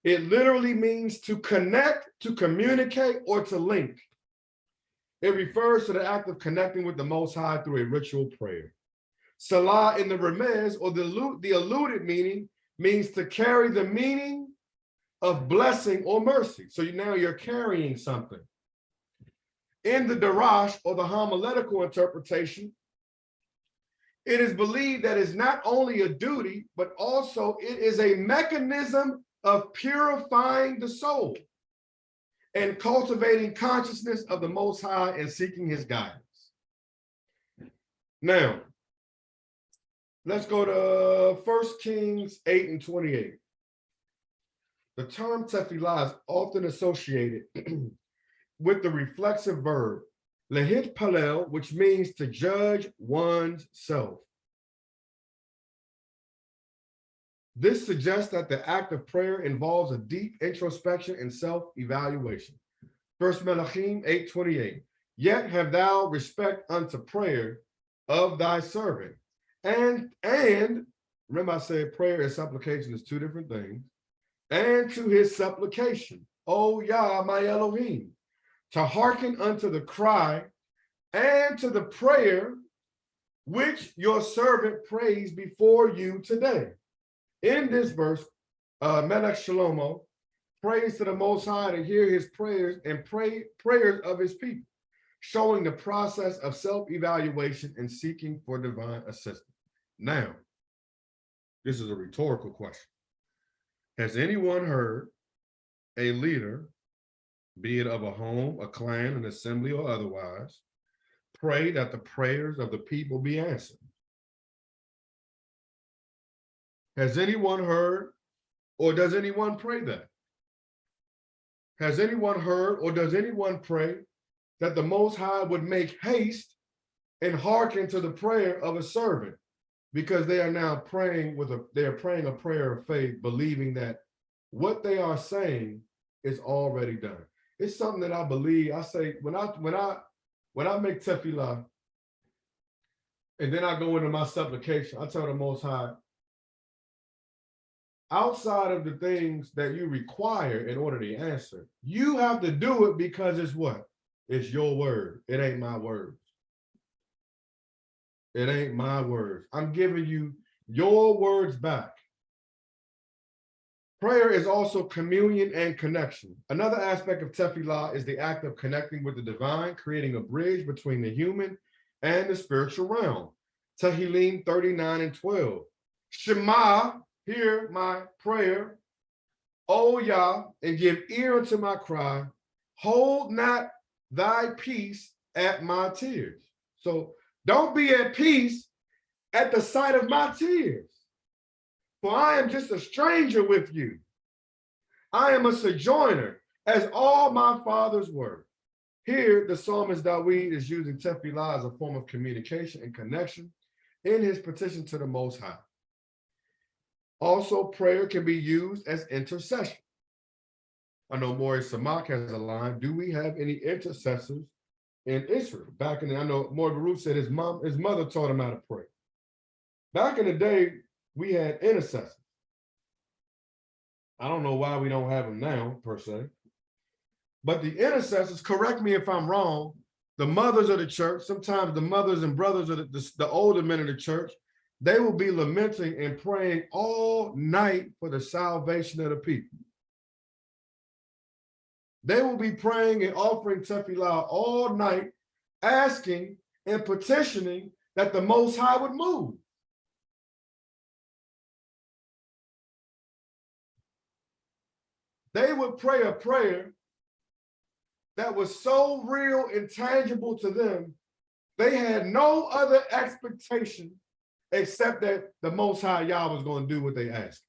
It literally means to connect, to communicate, or to link. It refers to the act of connecting with the Most High through a ritual prayer. Salah in the Remez, or the alluded meaning, means to carry the meaning of blessing or mercy. So now you're carrying something. In the Darash, or the homiletical interpretation, it is believed that it's not only a duty, but also it is a mechanism of purifying the soul and cultivating consciousness of the Most High and seeking his guidance. Now, let's go to 1 Kings 8:28. The term tefillah is often associated with the reflexive verb lehit palel, which means to judge one's self. This suggests that the act of prayer involves a deep introspection and self-evaluation. 1 Melachim 8:28. Yet have thou respect unto prayer of thy servant. And remember I said prayer and supplication is two different things. And to his supplication, O Yah, my Elohim, to hearken unto the cry and to the prayer which your servant prays before you today. In this verse, Melech Shlomo prays to the Most High to hear his prayers and prayers of his people, showing the process of self-evaluation and seeking for divine assistance. Now, this is a rhetorical question. Has anyone heard a leader, be it of a home, a clan, an assembly, or otherwise, pray that the prayers of the people be answered? Has anyone heard, or does anyone pray that? Has anyone heard, or does anyone pray that the Most High would make haste and hearken to the prayer of a servant, because they are now praying they're praying a prayer of faith, believing that what they are saying is already done. It's something that I believe. I say when I make tefillah, and then I go into my supplication, I tell the Most High, outside of the things that you require in order to answer, you have to do it because it's what? It's your word. It ain't my words. It ain't my words. I'm giving you your words back. Prayer is also communion and connection. Another aspect of tefillah is the act of connecting with the divine, creating a bridge between the human and the spiritual realm. Tehillim 39:12. Shema, hear my prayer, O Yah, and give ear unto my cry. Hold not thy peace at my tears. So don't be at peace at the sight of my tears. For I am just a stranger with you. I am a sojourner, as all my fathers were. Here, the psalmist Dawid is using tefillah as a form of communication and connection in his petition to the Most High. Also, prayer can be used as intercession. I know Moreh Samak has a line, do we have any intercessors in Israel? Back in the, I know Moreh Baruch said his mother taught him how to pray. Back in the day, we had intercessors. I don't know why we don't have them now, per se. But the intercessors, correct me if I'm wrong, the mothers of the church, sometimes the mothers and brothers of the older men of the church, they will be lamenting and praying all night for the salvation of the people. They will be praying and offering tefillah all night, asking and petitioning that the Most High would move. They would pray a prayer that was so real and tangible to them, they had no other expectation except that the Most High Yah was going to do what they asked.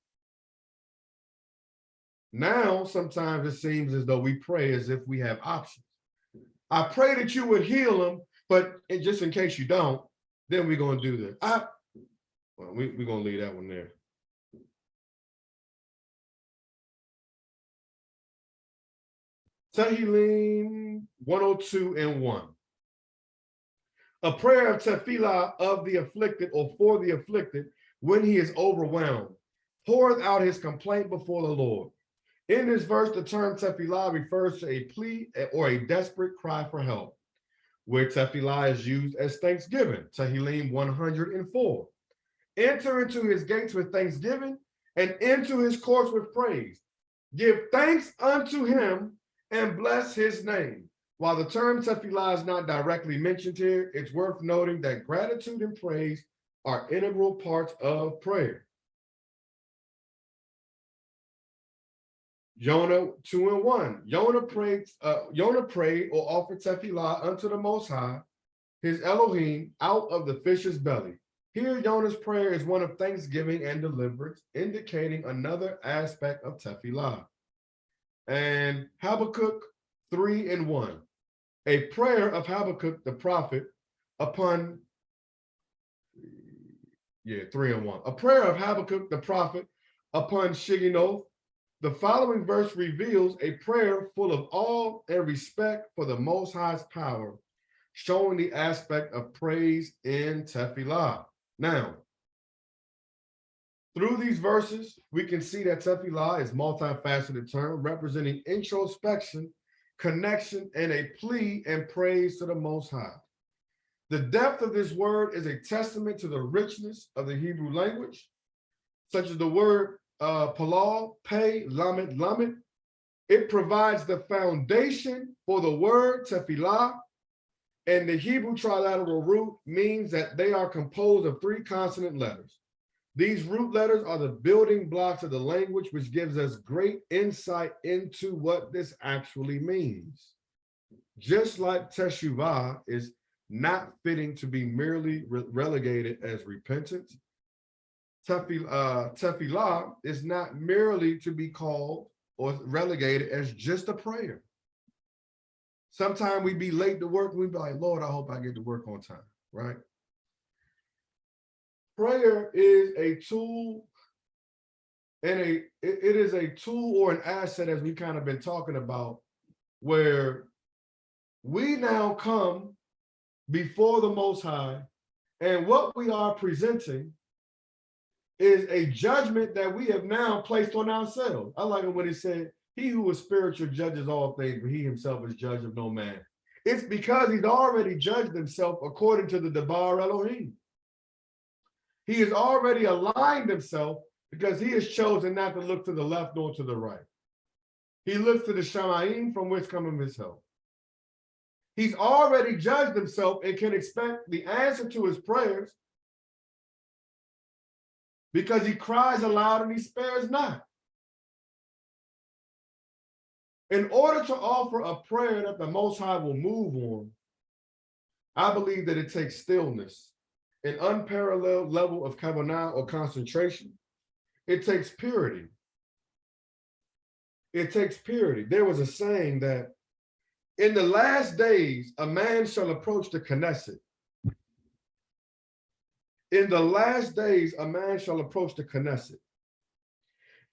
Now, sometimes it seems as though we pray as if we have options. I pray that you would heal them, but just in case you don't, then we're going to do this. Well, we're going to leave that one there. Tehillim 102:1. A prayer of tefillah of the afflicted or for the afflicted when he is overwhelmed, poureth out his complaint before the Lord. In this verse, the term tefillah refers to a plea or a desperate cry for help, where tefillah is used as thanksgiving, Tehillim 104. Enter into his gates with thanksgiving and into his courts with praise. Give thanks unto him and bless his name. While the term tefillah is not directly mentioned here, it's worth noting that gratitude and praise are integral parts of prayer. Jonah 2:1. Jonah prayed or offered tefillah unto the Most High, his Elohim, out of the fish's belly. Here, Jonah's prayer is one of thanksgiving and deliverance, indicating another aspect of tefillah. And Habakkuk 3:1. A prayer of Habakkuk the prophet upon 3:1. A prayer of Habakkuk the prophet upon Shigionoth. The following verse reveals a prayer full of awe and respect for the Most High's power, showing the aspect of praise in tefillah. Now, through these verses, we can see that tefillah is a multifaceted term representing introspection, connection, and a plea and praise to the Most High. The depth of this word is a testament to the richness of the Hebrew language, such as the word palal, pay, lamed, lamed. It provides the foundation for the word tefillah, and the Hebrew trilateral root means that they are composed of 3 consonant letters. These root letters are the building blocks of the language, which gives us great insight into what this actually means. Just like teshuvah is not fitting to be merely relegated as repentance, tefillah is not merely to be called or relegated as just a prayer. Sometimes we be late to work and we be like, Lord, I hope I get to work on time, right? Prayer is a tool and it is a tool or an asset, as we kind of been talking about, where we now come before the Most High, and what we are presenting is a judgment that we have now placed on ourselves. I like it when it said, he who is spiritual judges all things, but he himself is judge of no man. It's because he's already judged himself according to the Debar Elohim. He has already aligned himself because he has chosen not to look to the left nor to the right. He looks to the Shamayim from which cometh his help. He's already judged himself and can expect the answer to his prayers because he cries aloud and he spares not. In order to offer a prayer that the Most High will move on, I believe that it takes stillness, an unparalleled level of kavanah or concentration. It takes purity. It takes purity. There was a saying that in the last days, a man shall approach the Knesset. In the last days, a man shall approach the Knesset.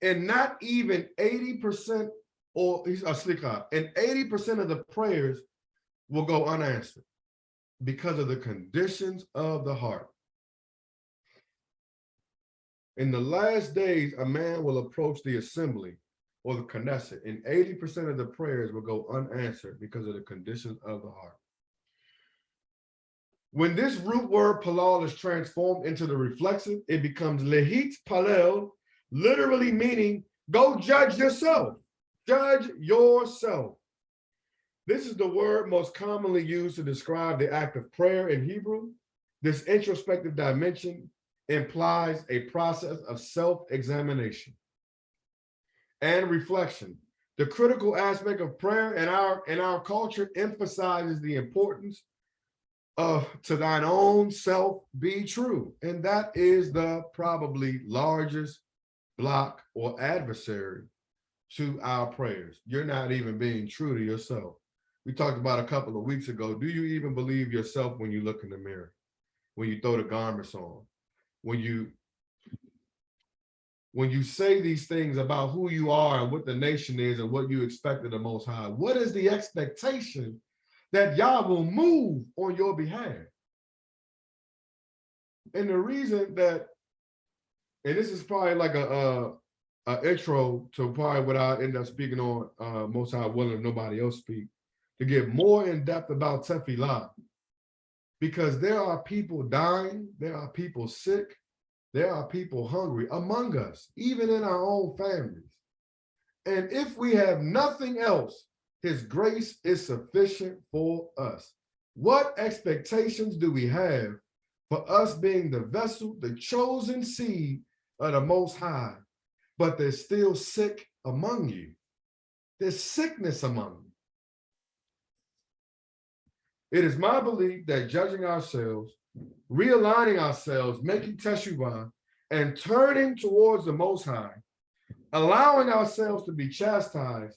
And not even 80% or and 80% of the prayers will go unanswered because of the conditions of the heart. In the last days, a man will approach the assembly or the Knesset, and 80% of the prayers will go unanswered because of the conditions of the heart. When this root word palal is transformed into the reflexive, it becomes lehit palel, literally meaning go judge yourself. Judge yourself. This is the word most commonly used to describe the act of prayer in Hebrew. This introspective dimension implies a process of self-examination and reflection. The critical aspect of prayer in our culture emphasizes the importance of to thine own self be true. And that is the probably largest block or adversary to our prayers. You're not even being true to yourself. We talked about a couple of weeks ago. Do you even believe yourself when you look in the mirror? When you throw the garments on? When you say these things about who you are and what the nation is and what you expect of the Most High, what is the expectation that Yah will move on your behalf? And the reason that, and this is probably like a intro to probably what I end up speaking on, most high willing if nobody else speak, to get more in depth about tefillah, because there are people dying, there are people sick, there are people hungry among us, even in our own families. And if we have nothing else, his grace is sufficient for us. What expectations do we have for us being the vessel, the chosen seed of the Most High, but there's still sick among you? There's sickness among you. It is my belief that judging ourselves, realigning ourselves, making teshuvah, and turning towards the Most High, allowing ourselves to be chastised,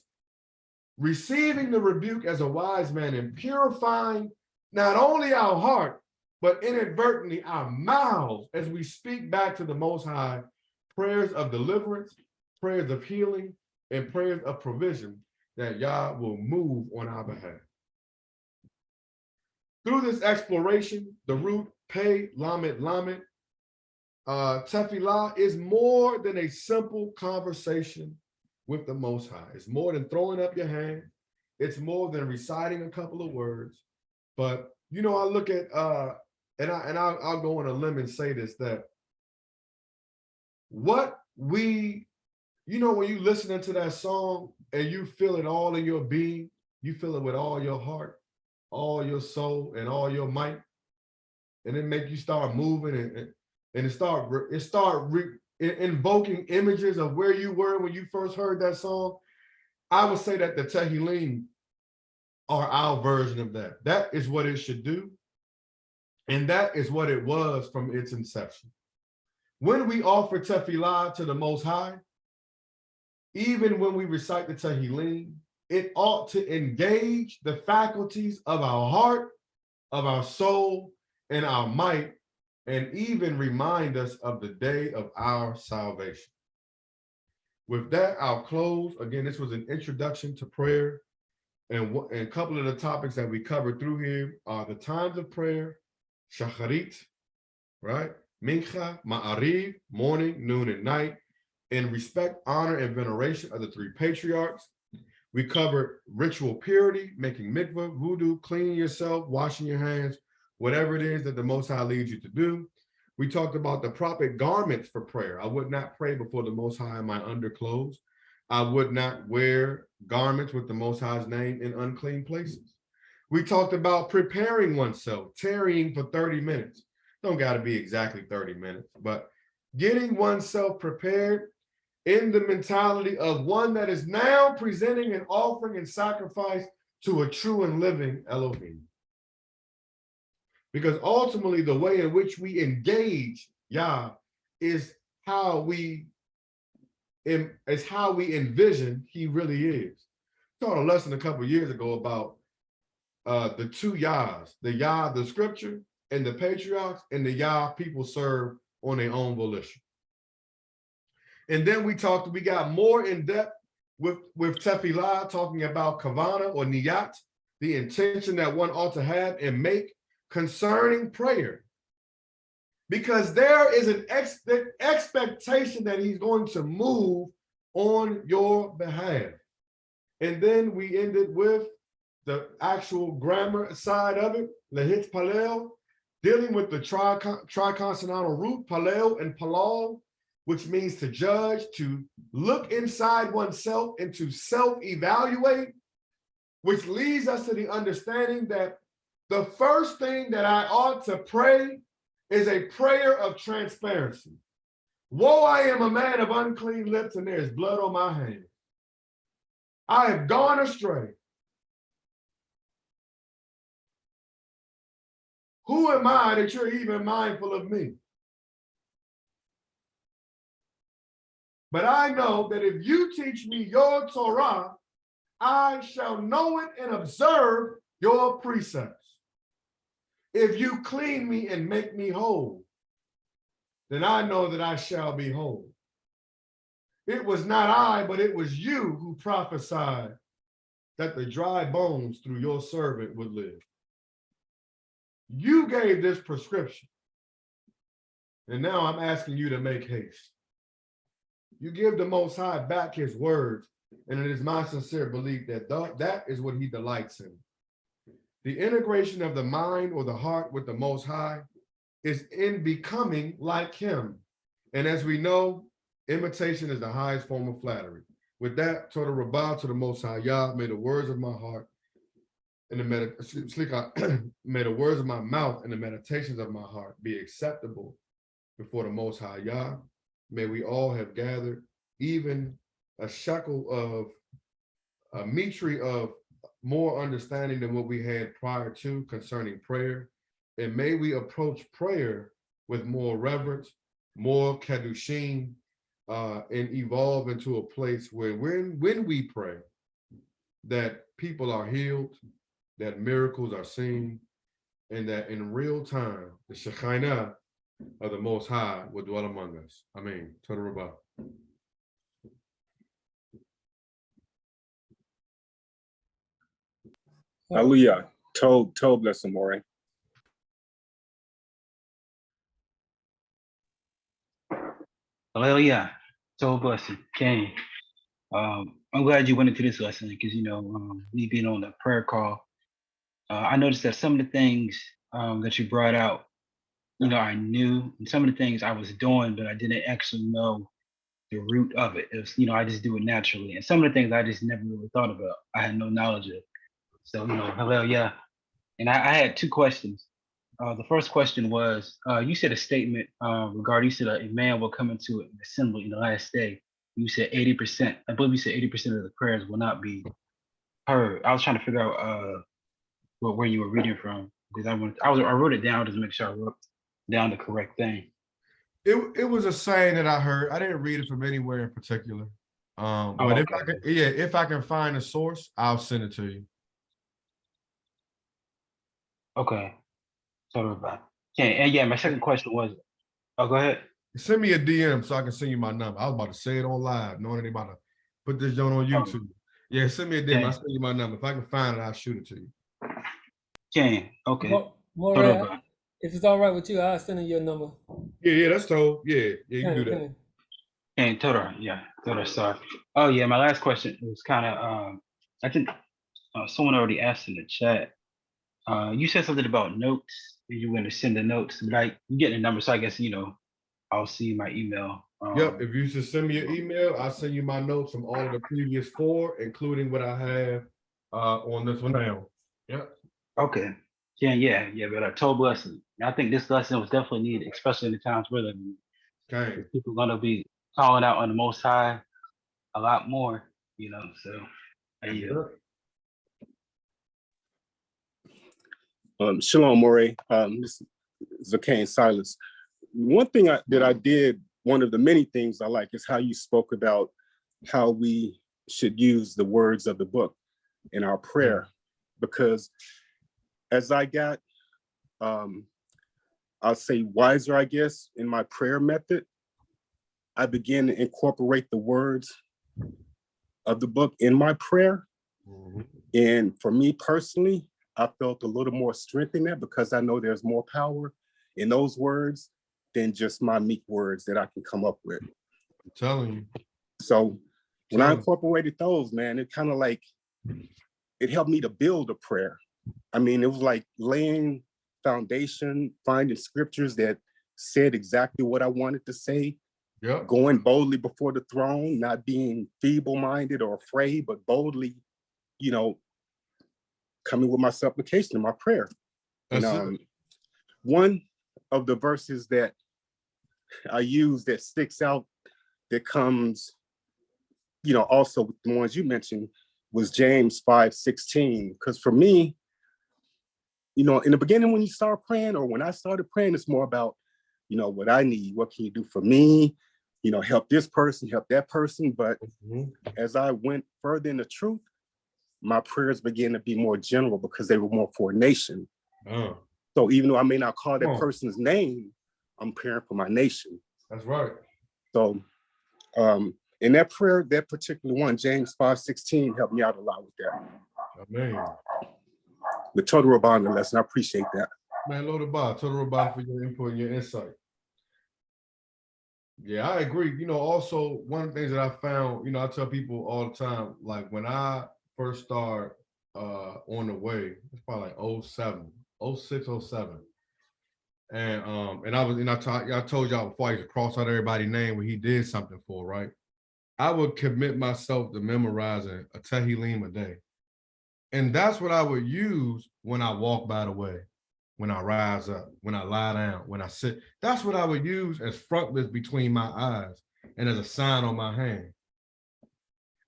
receiving the rebuke as a wise man, and purifying not only our heart, but inadvertently our mouths as we speak back to the Most High, prayers of deliverance, prayers of healing, and prayers of provision, that Yah will move on our behalf. Through this exploration, the root Pei Lamed Lamed, tefillah is more than a simple conversation with the Most High. It's more than throwing up your hand. It's more than reciting a couple of words. But I look at and I'll go on a limb and say this, that what we, when you listening to that song and you feel it all in your being, you feel it with all your heart, all your soul, and all your might, and it make you start moving and it start invoking images of where you were when you first heard that song. I would say that the Tehillim are our version of that. That is what it should do. And that is what it was from its inception. When we offer tefillah to the Most High, even when we recite the Tehillim, it ought to engage the faculties of our heart, of our soul, and our might, and even remind us of the day of our salvation. With that, I'll close. Again, this was an introduction to prayer. And a couple of the topics that we covered through here are the times of prayer, shacharit, right? Mincha, ma'ariv, morning, noon, and night, in respect, honor, and veneration of the three patriarchs. We covered ritual purity, making mikvah, wudu, cleaning yourself, washing your hands, whatever it is that the Most High leads you to do. We talked about the proper garments for prayer. I would not pray before the Most High in my underclothes. I would not wear garments with the Most High's name in unclean places. We talked about preparing oneself, tarrying for 30 minutes. Don't got to be exactly 30 minutes, but getting oneself prepared in the mentality of one that is now presenting an offering and sacrifice to a true and living Elohim. Because ultimately, the way in which we engage Yah is how we envision he really is. I taught a lesson a couple of years ago about the two Yahs, the Yah, the scripture, and the patriarchs, and the Yah people serve on their own volition. And then we got more in depth with tefillah, talking about kavana or niyat, the intention that one ought to have and make concerning prayer. Because there is an expectation that he's going to move on your behalf. And then we ended with the actual grammar side of it, lehit palel, dealing with the triconsonantal root, palel and palal, which means to judge, to look inside oneself and to self-evaluate, which leads us to the understanding that the first thing that I ought to pray is a prayer of transparency. Woe, I am a man of unclean lips, and there is blood on my hands. I have gone astray. Who am I that you're even mindful of me? But I know that if you teach me your Torah, I shall know it and observe your precepts. If you clean me and make me whole, then I know that I shall be whole. It was not I, but it was you who prophesied that the dry bones through your servant would live. You gave this prescription. And now I'm asking you to make haste. You give the Most High back his words, and it is my sincere belief that that is what he delights in. The integration of the mind or the heart with the Most High is in becoming like him. And as we know, imitation is the highest form of flattery. With that, total rabah to the Most High Yah, may the words of my heart and may the words of my mouth and the meditations of my heart be acceptable before the Most High Yah. May we all have gathered even a shekel of a metri of more understanding than what we had prior to concerning prayer. And may we approach prayer with more reverence, more kedushin, and evolve into a place where when we pray, that people are healed, that miracles are seen, and that in real time, the Shekinah of the Most High will dwell among us. Amen. Total Rabbah. Hallelujah. Told bless him, Moreh. Hallelujah. So blessed. King. I'm glad you went into this lesson because, me being on the prayer call, I noticed that some of the things that you brought out, I knew, and some of the things I was doing, but I didn't actually know the root of it. It was, I just do it naturally. And some of the things I just never really thought about. I had no knowledge of. So, hallelujah. And I had two questions. The first question was, you said a statement regarding, you said a man will come into an assembly in the last day. You said 80%, I believe you said 80% of the prayers will not be heard. I was trying to figure out where you were reading from, because I wrote it down just to make sure I wrote down the correct thing. It was a saying that I heard. I didn't read it from anywhere in particular. But okay. if I can find a source, I'll send it to you. Okay. Totally right. Okay, and my second question was, go ahead. Send me a DM so I can send you my number. I was about to say it on live, knowing anybody to put this joint on YouTube. Yeah, send me a DM. I'll send you my number. If I can find it, I'll shoot it to you. Okay. Moreh, if it's all right with you, I'll send you your number. Yeah, that's told. Yeah, you can do that. Okay, total. Sorry. Oh yeah, my last question was kind of I think someone already asked in the chat. You said something about notes. You were going to send the notes, but you get the number, so I guess I'll see my email. Yep. If you should send me your email, I'll send you my notes from all of the previous 4, including what I have on this one now. Yep. Okay. Yeah. But I told blessing. I think this lesson was definitely needed, especially in the times we're living. Okay. People are gonna be calling out on the Most High a lot more, So, yeah. Shalom, Moreh. This is Zakane Silas. One thing that I did, one of the many things I like, is how you spoke about how we should use the words of the book in our prayer. Because as I got, I'll say wiser, I guess, in my prayer method, I began to incorporate the words of the book in my prayer. And for me personally, I felt a little more strength in that because I know there's more power in those words than just my meek words that I can come up with. I'm telling you. So when I incorporated those, man, it kind of like, it helped me to build a prayer. I mean, it was like laying foundation, finding scriptures that said exactly what I wanted to say, going boldly before the throne, not being feeble-minded or afraid, but boldly, coming with my supplication and my prayer. And one of the verses that I use that sticks out, that comes, also with the ones you mentioned, was James 5:16. Because for me, in the beginning when you start praying, or when I started praying, it's more about, what I need. What can you do for me? Help this person, help that person. But as I went further in the truth, my prayers began to be more general because they were more for a nation. So even though I may not call that person's name, I'm praying for my nation. That's right. So in that prayer, that particular one, James 5:16, helped me out a lot with that. Amen. The total Rabbah lesson, I appreciate that. Man, Lord Abba, total Rabbah for your input and your insight. Yeah, I agree. You know, also one of the things that I found, you know, I tell people all the time, like when I first started on the way, it's probably like 07, 06, 07. And I was, and I told y'all before I used to cross out everybody's name when he did something for, right? I would commit myself to memorizing a Tehillim a day. And that's what I would use when I walk by the way, when I rise up, when I lie down, when I sit. That's what I would use as frontlets between my eyes and as a sign on my hand.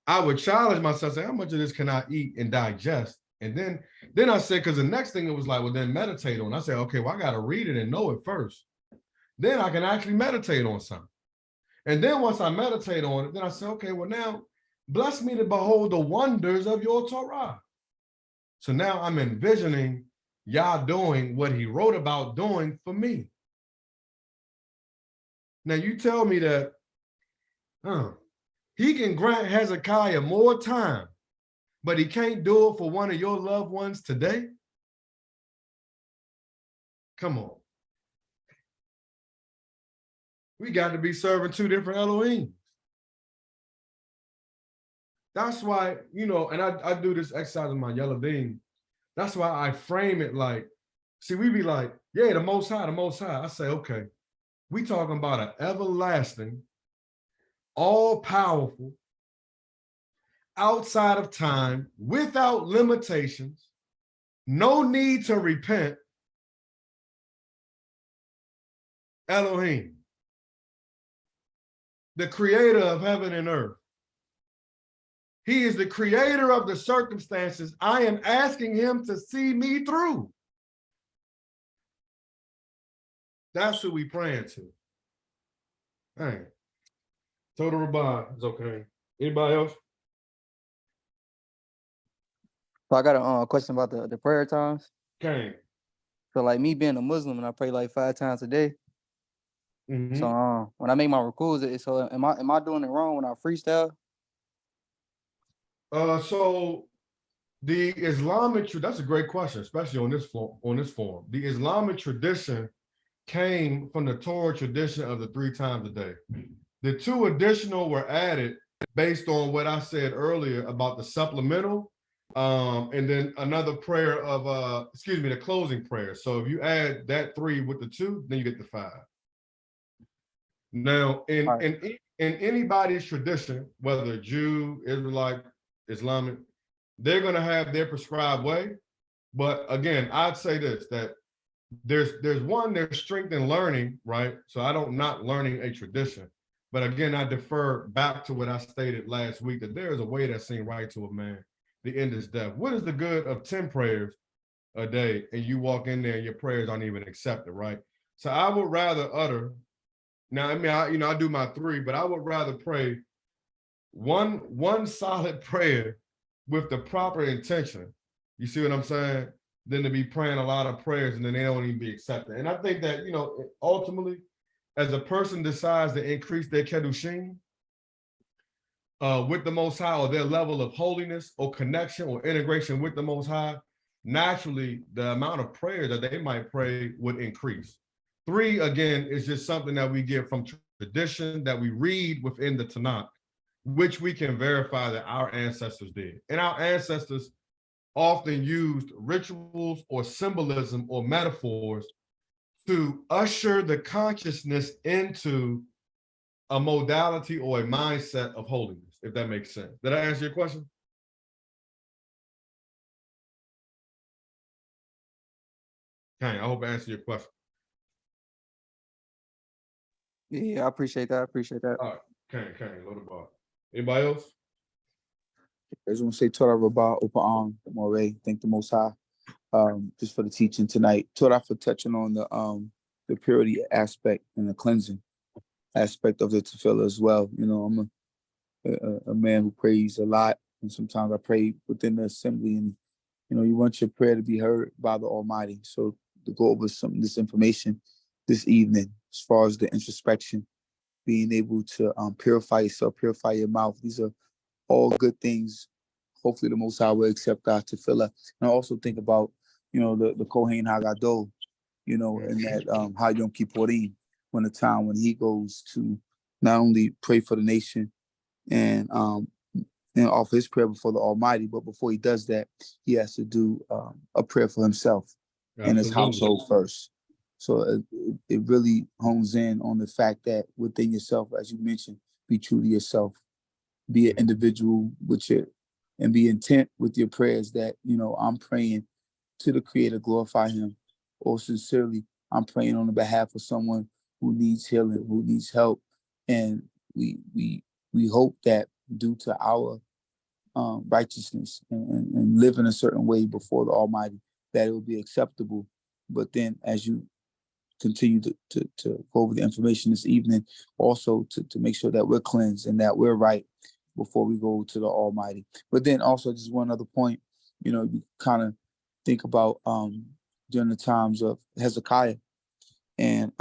I would challenge myself, say, how much of this can I eat and digest? And then I said, because the next thing it was like, well, then meditate on. I said, okay, well, I got to read it and know it first. Then I can actually meditate on something. And then once I meditate on it, then I say, okay, well, now bless me to behold the wonders of your Torah. So now I'm envisioning Yah doing what he wrote about doing for me. Now you tell me that he can grant Hezekiah more time, but he can't do it for one of your loved ones today? Come on. We got to be serving two different Elohim. That's why, you know, and I do this exercise in my yellow beam. That's why I frame it like, see, we be like, yeah, the Most High, the Most High. I say, okay, we talking about an everlasting, all-powerful, outside of time, without limitations, no need to repent, Elohim, the creator of heaven and earth. He is the creator of the circumstances. I am asking him to see me through. That's who we praying to. Hey, Total Rabbah is okay. Anybody else? So I got a question about the prayer times. Okay. So like me being a Muslim and I pray like 5 times a day. Mm-hmm. So when I make my rukus, so am I doing it wrong when I freestyle? So the Islamic, that's a great question, especially on this form. The Islamic tradition came from the Torah tradition of the 3 times a day. The 2 additional were added based on what I said earlier about the supplemental, and then another prayer of the closing prayer. So if you add that 3 with the 2, then you get the 5. Now, in anybody's tradition, whether Jew, Israelite, Islamic, they're going to have their prescribed way. But again, I'd say this, that there's strength in learning, right? So I don't not learning a tradition. But again, I defer back to what I stated last week, that there is a way that seems right to a man. The end is death. What is the good of 10 prayers a day and you walk in there and your prayers aren't even accepted, right? So I would rather utter, now, I mean, I do my 3, but I would rather pray one solid prayer with the proper intention. You see what I'm saying? Than to be praying a lot of prayers and then they don't even be accepted. And I think that, you know, ultimately, as a person decides to increase their kedushim with the Most High, or their level of holiness or connection or integration with the Most High, naturally, the amount of prayer that they might pray would increase. 3, again, is just something that we get from tradition that we read within the Tanakh, which we can verify that our ancestors did. And our ancestors often used rituals or symbolism or metaphors to usher the consciousness into a modality or a mindset of holiness, if that makes sense. Did I answer your question? Okay, I hope I answered your question. Yeah, I appreciate that. All right, okay, load the bar. Anybody else? I just want to say Torah Rabbah Upa'am Moreh. Thank the Most High just for the teaching tonight. Torah for touching on the purity aspect and the cleansing aspect of the tefillah as well. You know, I'm a man who prays a lot, and sometimes I pray within the assembly, and you know, you want your prayer to be heard by the Almighty. So to go over some of this information this evening, as far as the introspection, being able to purify yourself, purify your mouth. These are all good things. Hopefully the Most High will accept our tefillah. And I also think about, you know, the Kohen Hagadol, you know, and that Hayom Kippurim, when the time when he goes to not only pray for the nation and offer his prayer before the Almighty, but before he does that, he has to do a prayer for himself and his household first. So it really hones in on the fact that within yourself, as you mentioned, be true to yourself, be an individual with your, and be intent with your prayers that, I'm praying to the Creator, glorify him, or sincerely, I'm praying on the behalf of someone who needs healing, who needs help. And we hope that due to our righteousness and live in a certain way before the Almighty, that it will be acceptable. But then as you continue to go over the information this evening, also to make sure that we're cleansed and that we're right before we go to the Almighty. But then also just one other point, you kind of think about during the times of Hezekiah and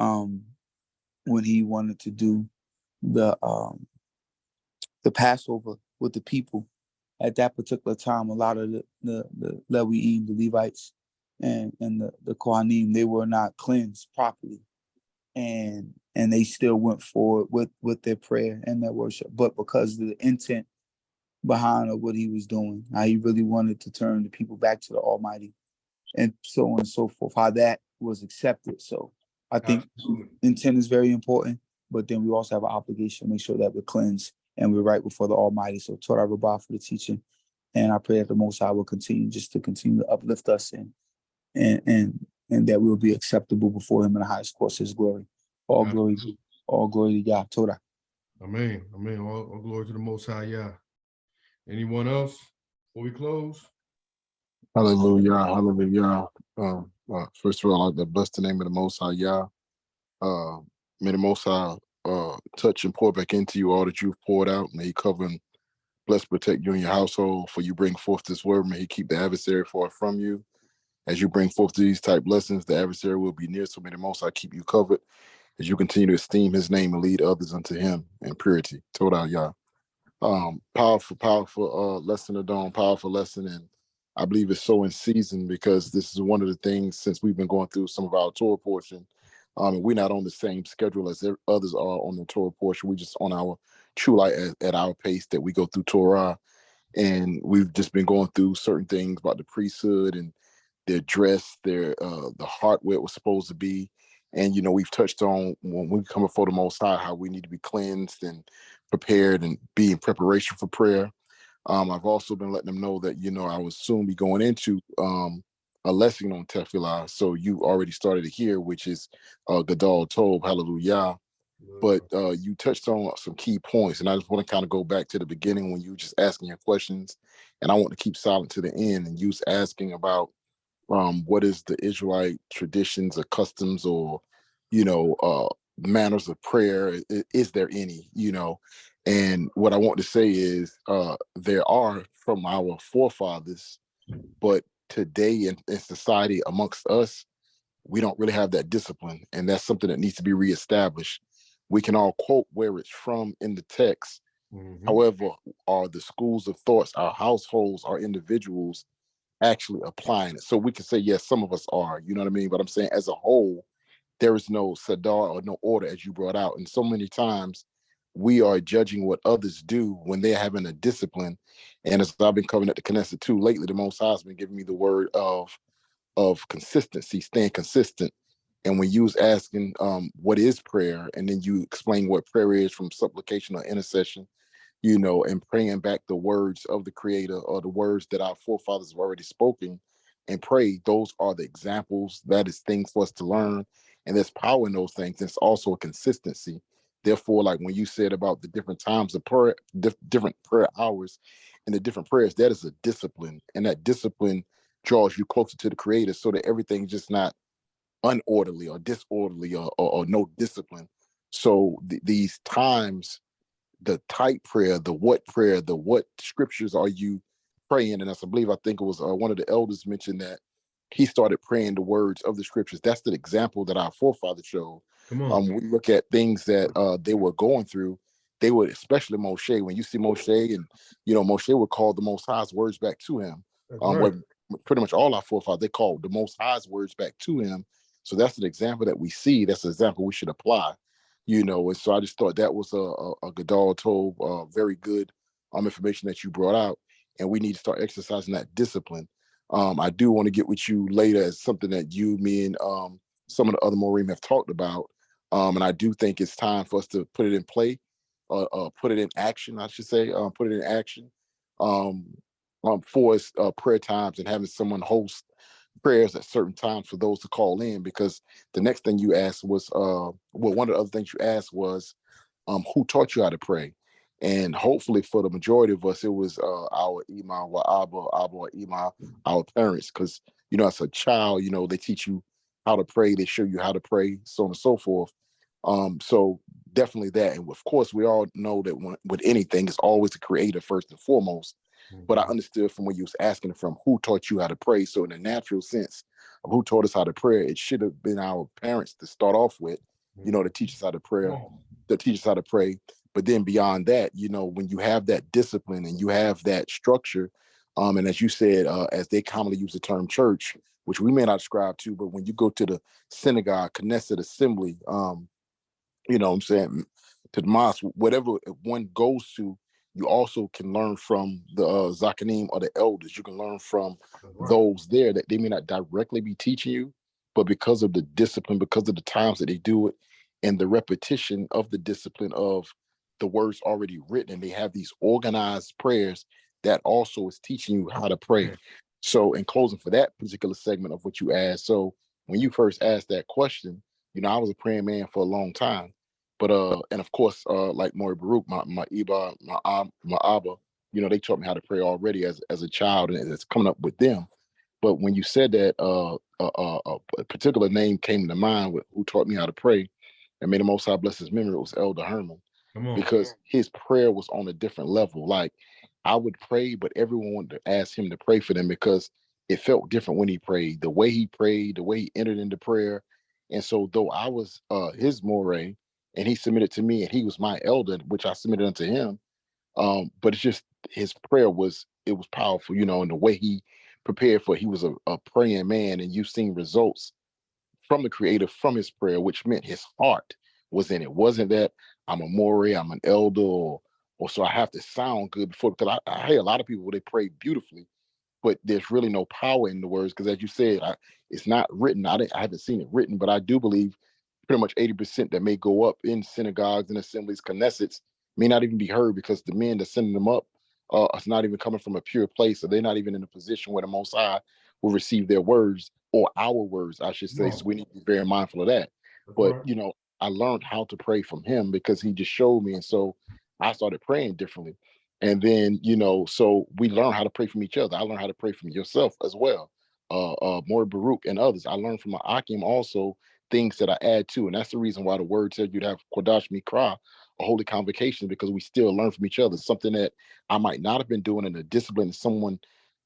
when he wanted to do the Passover with the people. At that particular time, a lot of the Leviim, the Levites, and the Kohanim, they were not cleansed properly, and they still went forward with their prayer and their worship. But because of the intent behind what he was doing, how he really wanted to turn the people back to the Almighty, and so on and so forth, how that was accepted. So I think intent is very important, but then we also have an obligation to make sure that we're cleansed and we're right before the Almighty. So Torah Rabbah for the teaching. And I pray that the Most High will continue to uplift us and that we'll be acceptable before him in the highest course of his glory. All glory to Yah, Torah. Amen. Amen. All glory to the Most High Yah. Anyone else before we close? Hallelujah. Hallelujah. First of all, I'd like to bless the name of the Most High Yah. May the Most High touch and pour back into you all that you've poured out. May he cover and bless, protect you and your household. For you bring forth this word, may he keep the adversary far from you. As you bring forth these type blessings, the adversary will be near. So may the Most High keep you covered as you continue to esteem his name and lead others unto him in purity. Torah Yah. Powerful lesson of dawn, powerful lesson. And I believe it's so in season because this is one of the things since we've been going through some of our Torah portion. We're not on the same schedule as others are on the Torah portion. We just on our true light at our pace that we go through Torah. And we've just been going through certain things about the priesthood and their dress, their the heart where it was supposed to be. And, we've touched on when we come before the Most High, how we need to be cleansed and prepared and be in preparation for prayer. I've also been letting them know that, I will soon be going into a lesson on Tefillah. So you already started to hear, which is Gadol Tov, Hallelujah. But you touched on some key points. And I just want to kind of go back to the beginning when you were just asking your questions. And I want to keep silent to the end. And you was asking about what is the Israelite traditions or customs or, manners of prayer? Is there any, And what I want to say is there are from our forefathers, but today in society amongst us, we don't really have that discipline. And that's something that needs to be reestablished. We can all quote where it's from in the text. Mm-hmm. However, are the schools of thoughts, our households, our individuals actually applying it? So we can say, yes, some of us are, you know what I mean? But I'm saying as a whole, there is no sadar or no order as you brought out. And so many times we are judging what others do when they're having a discipline. And as I've been covering at the Knesset too, lately, the Most High has been giving me the word of consistency, staying consistent. And when you was asking what is prayer, and then you explain what prayer is from supplication or intercession, and praying back the words of the Creator or the words that our forefathers have already spoken and prayed, those are the examples. That is things for us to learn. And there's power in those things. It's also a consistency. Therefore, like when you said about the different times of prayer, different prayer hours and the different prayers, that is a discipline. And that discipline draws you closer to the Creator so that everything's just not unorderly or disorderly or no discipline. So these times, the type prayer, the what scriptures are you praying? And I think it was one of the elders mentioned that he started praying the words of the scriptures. That's the example that our forefathers showed. Come on. We look at things that they were going through. They would, especially Moshe, when you see Moshe and, Moshe would call the Most High's words back to him. Right. Pretty much all our forefathers, they called the Most High's words back to him. So that's an example that we see. That's an example we should apply. And so I just thought that was a Gadol Tov, very good information that you brought out, and we need to start exercising that discipline. I do want to get with you later as something that you, me, and some of the other Morim have talked about, and I do think it's time for us to put it in play, put it in action, I should say, put it in action um, for us prayer times and having someone host prayers at certain times for those to call in, because the next thing you asked was one of the other things you asked was who taught you how to pray. And hopefully for the majority of us, it was our Imam or Abba or Imam, our parents, because as a child, they teach you how to pray, they show you how to pray, so on and so forth. So definitely that. And of course we all know that with anything, it's always the creator first and foremost. But I understood from when you was asking from who taught you how to pray. So in a natural sense of who taught us how to pray, it should have been our parents to start off with, to teach us how to pray, But then beyond that, when you have that discipline and you have that structure, and as you said, as they commonly use the term church, which we may not ascribe to, but when you go to the synagogue, Knesset assembly, what I'm saying, to the mosque, whatever one goes to, you also can learn from the Zakanim or the elders. You can learn from those there that they may not directly be teaching you, but because of the discipline, because of the times that they do it, and the repetition of the discipline of the words already written, and they have these organized prayers that also is teaching you how to pray. So in closing for that particular segment of what you asked, so when you first asked that question, I was a praying man for a long time. But and of course, like Moreh Baruch, my Iba, my Abba, they taught me how to pray already as a child, and it's coming up with them. But when you said that, a particular name came to mind with who taught me how to pray, and may the Most High bless his memory. It was Elder Herman, because his prayer was on a different level. Like I would pray, but everyone wanted to ask him to pray for them because it felt different when he prayed. The way he prayed, the way he entered into prayer, and so though I was his Moreh, and he submitted to me, and he was my elder, which I submitted unto him. But it's just his prayer was powerful, and the way he prepared for it. He was a praying man, and you've seen results from the creator from his prayer, which meant his heart was in it. Wasn't that I'm a Moreh, I'm an elder, or so I have to sound good before, because I hear a lot of people, they pray beautifully, but there's really no power in the words, because as you said, it's not written. I haven't seen it written, but I do believe pretty much 80% that may go up in synagogues and assemblies, Knessets, may not even be heard, because the men that sending them up is not even coming from a pure place, so they're not even in a position where the Most High will receive their words, or our words, I should say. So we need to be very mindful of that. But I learned how to pray from him because he just showed me, and so I started praying differently. And then, so we learn how to pray from each other. I learned how to pray from yourself as well. Moreh Baruch and others. I learned from Akim also things that I add to. And that's the reason why the word said you'd have Kodash Mikra, a holy convocation, because we still learn from each other. Something that I might not have been doing in the discipline that someone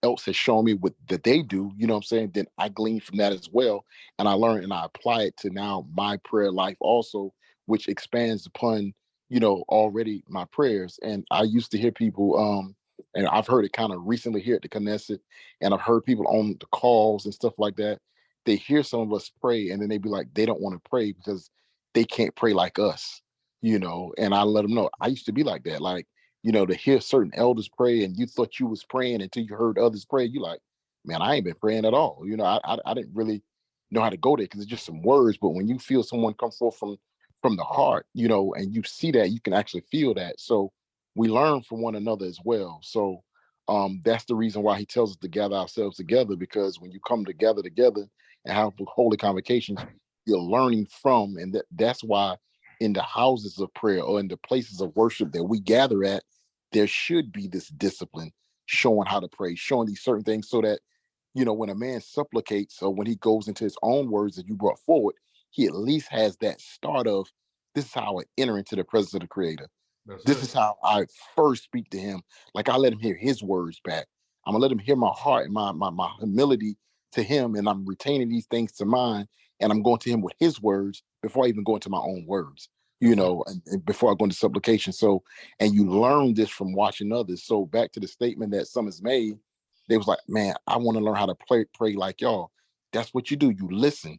else has shown me that they do, you know what I'm saying? Then I glean from that as well. And I learn and I apply it to now my prayer life also, which expands upon already my prayers. And I used to hear people, and I've heard it kind of recently here at the Knesset, and I've heard people on the calls and stuff like that. They hear some of us pray, and then they be like, they don't want to pray because they can't pray like us, and I let them know. I used to be like that, like, to hear certain elders pray, and you thought you was praying until you heard others pray. You like, man, I ain't been praying at all. I didn't really know how to go there because it's just some words. But when you feel someone come forth from the heart, and you see that, you can actually feel that. So we learn from one another as well. So that's the reason why he tells us to gather ourselves together, because when you come together and have holy convocations, you're learning from, and that's why in the houses of prayer or in the places of worship that we gather at, there should be this discipline, showing how to pray, showing these certain things, so that when a man supplicates, or when he goes into his own words that you brought forward, he at least has that start of, this is how I enter into the presence of the Creator. This is how I first speak to him. Like I let him hear his words back. I'm gonna let him hear my heart and my humility to him, and I'm retaining these things to mind, and I'm going to him with his words before I even go into my own words, and before I go into supplication. So, and you learn this from watching others. So back to the statement that some has made, they was like, man, I want to learn how to pray like y'all. That's what you do. You listen,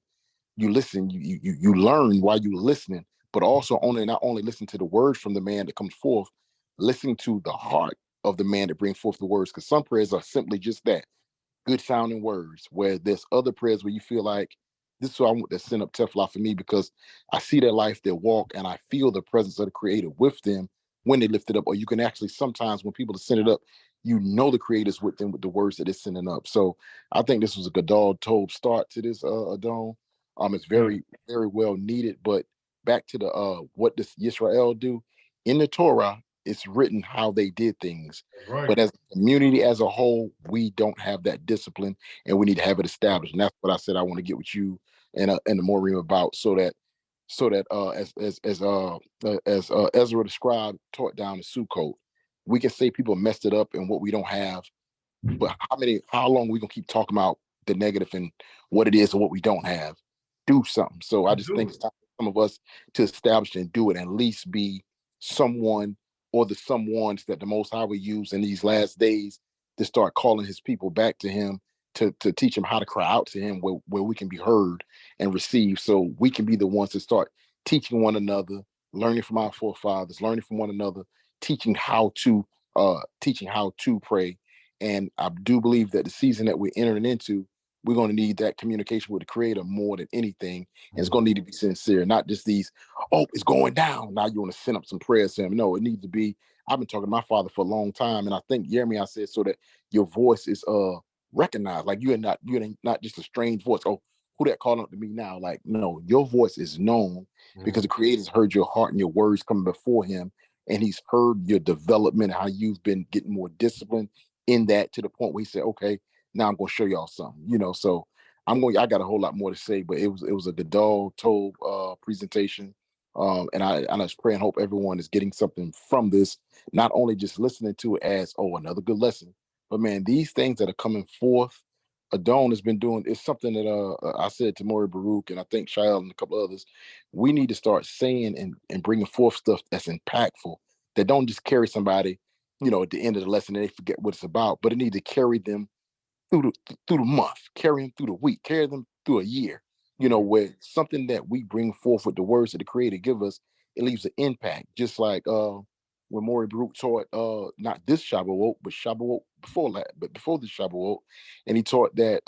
you learn while you listening. but also not only listen to the words from the man that comes forth, listening to the heart of the man that brings forth the words. Because some prayers are simply just that, good sounding words, where there's other prayers where you feel like, this is what I want to send up Teflon for me, because I see their life, their walk, and I feel the presence of the Creator with them when they lift it up. Or you can actually, sometimes when people send it up, you know the Creator's with them with the words that they're sending up. So I think this was a Gadol Tov start to this Adon. It's very, very well needed. But back to the what does Yisrael do? In the Torah, it's written how they did things. Right. But as a community as a whole, we don't have that discipline, and we need to have it established. And that's what I said I want to get with you and the Moreh about, so that as Ezra the scribe taught down in Sukkot, we can say people messed it up and what we don't have. But how long are we gonna keep talking about the negative and what it is and what we don't have? Do something. So I just think it's time for some of us to establish and do it, and at least be someone or the someones that the Most High will use in these last days to start calling his people back to him, to teach them how to cry out to him where we can be heard and received, so we can be the ones to start teaching one another, learning from our forefathers, learning from one another, teaching how to pray. And I do believe that the season that we're entering into, we're going to need that communication with the Creator more than anything. And it's going to need to be sincere, not just these, oh, it's going down, now you want to send up some prayers to him. No, it needs to be, I've been talking to my father for a long time, and I think Jeremiah said, so that your voice is recognized, like you're not just a strange voice. Oh, who that calling up to me now? Like, no, your voice is known because the Creator's heard your heart and your words coming before him, and he's heard your development, how you've been getting more disciplined in that, to the point where he said, okay, now I'm going to show y'all something, so I got a whole lot more to say, but it was a Gadol Tov presentation. And I just pray and hope everyone is getting something from this, not only just listening to it as, oh, another good lesson, but man, these things that are coming forth, Adon has been doing, it's something that I said to Moreh Baruch, and I think Shael and a couple others, we need to start saying and bringing forth stuff that's impactful, that don't just carry somebody, at the end of the lesson and they forget what it's about, but it needs to carry them through the month, carry them through the week, carry them through a year, where something that we bring forth with the words that the Creator give us, it leaves an impact. Just like when Moreh Baruch taught not this Shavuot, but Shavuot before that, but before the Shavuot, and he taught that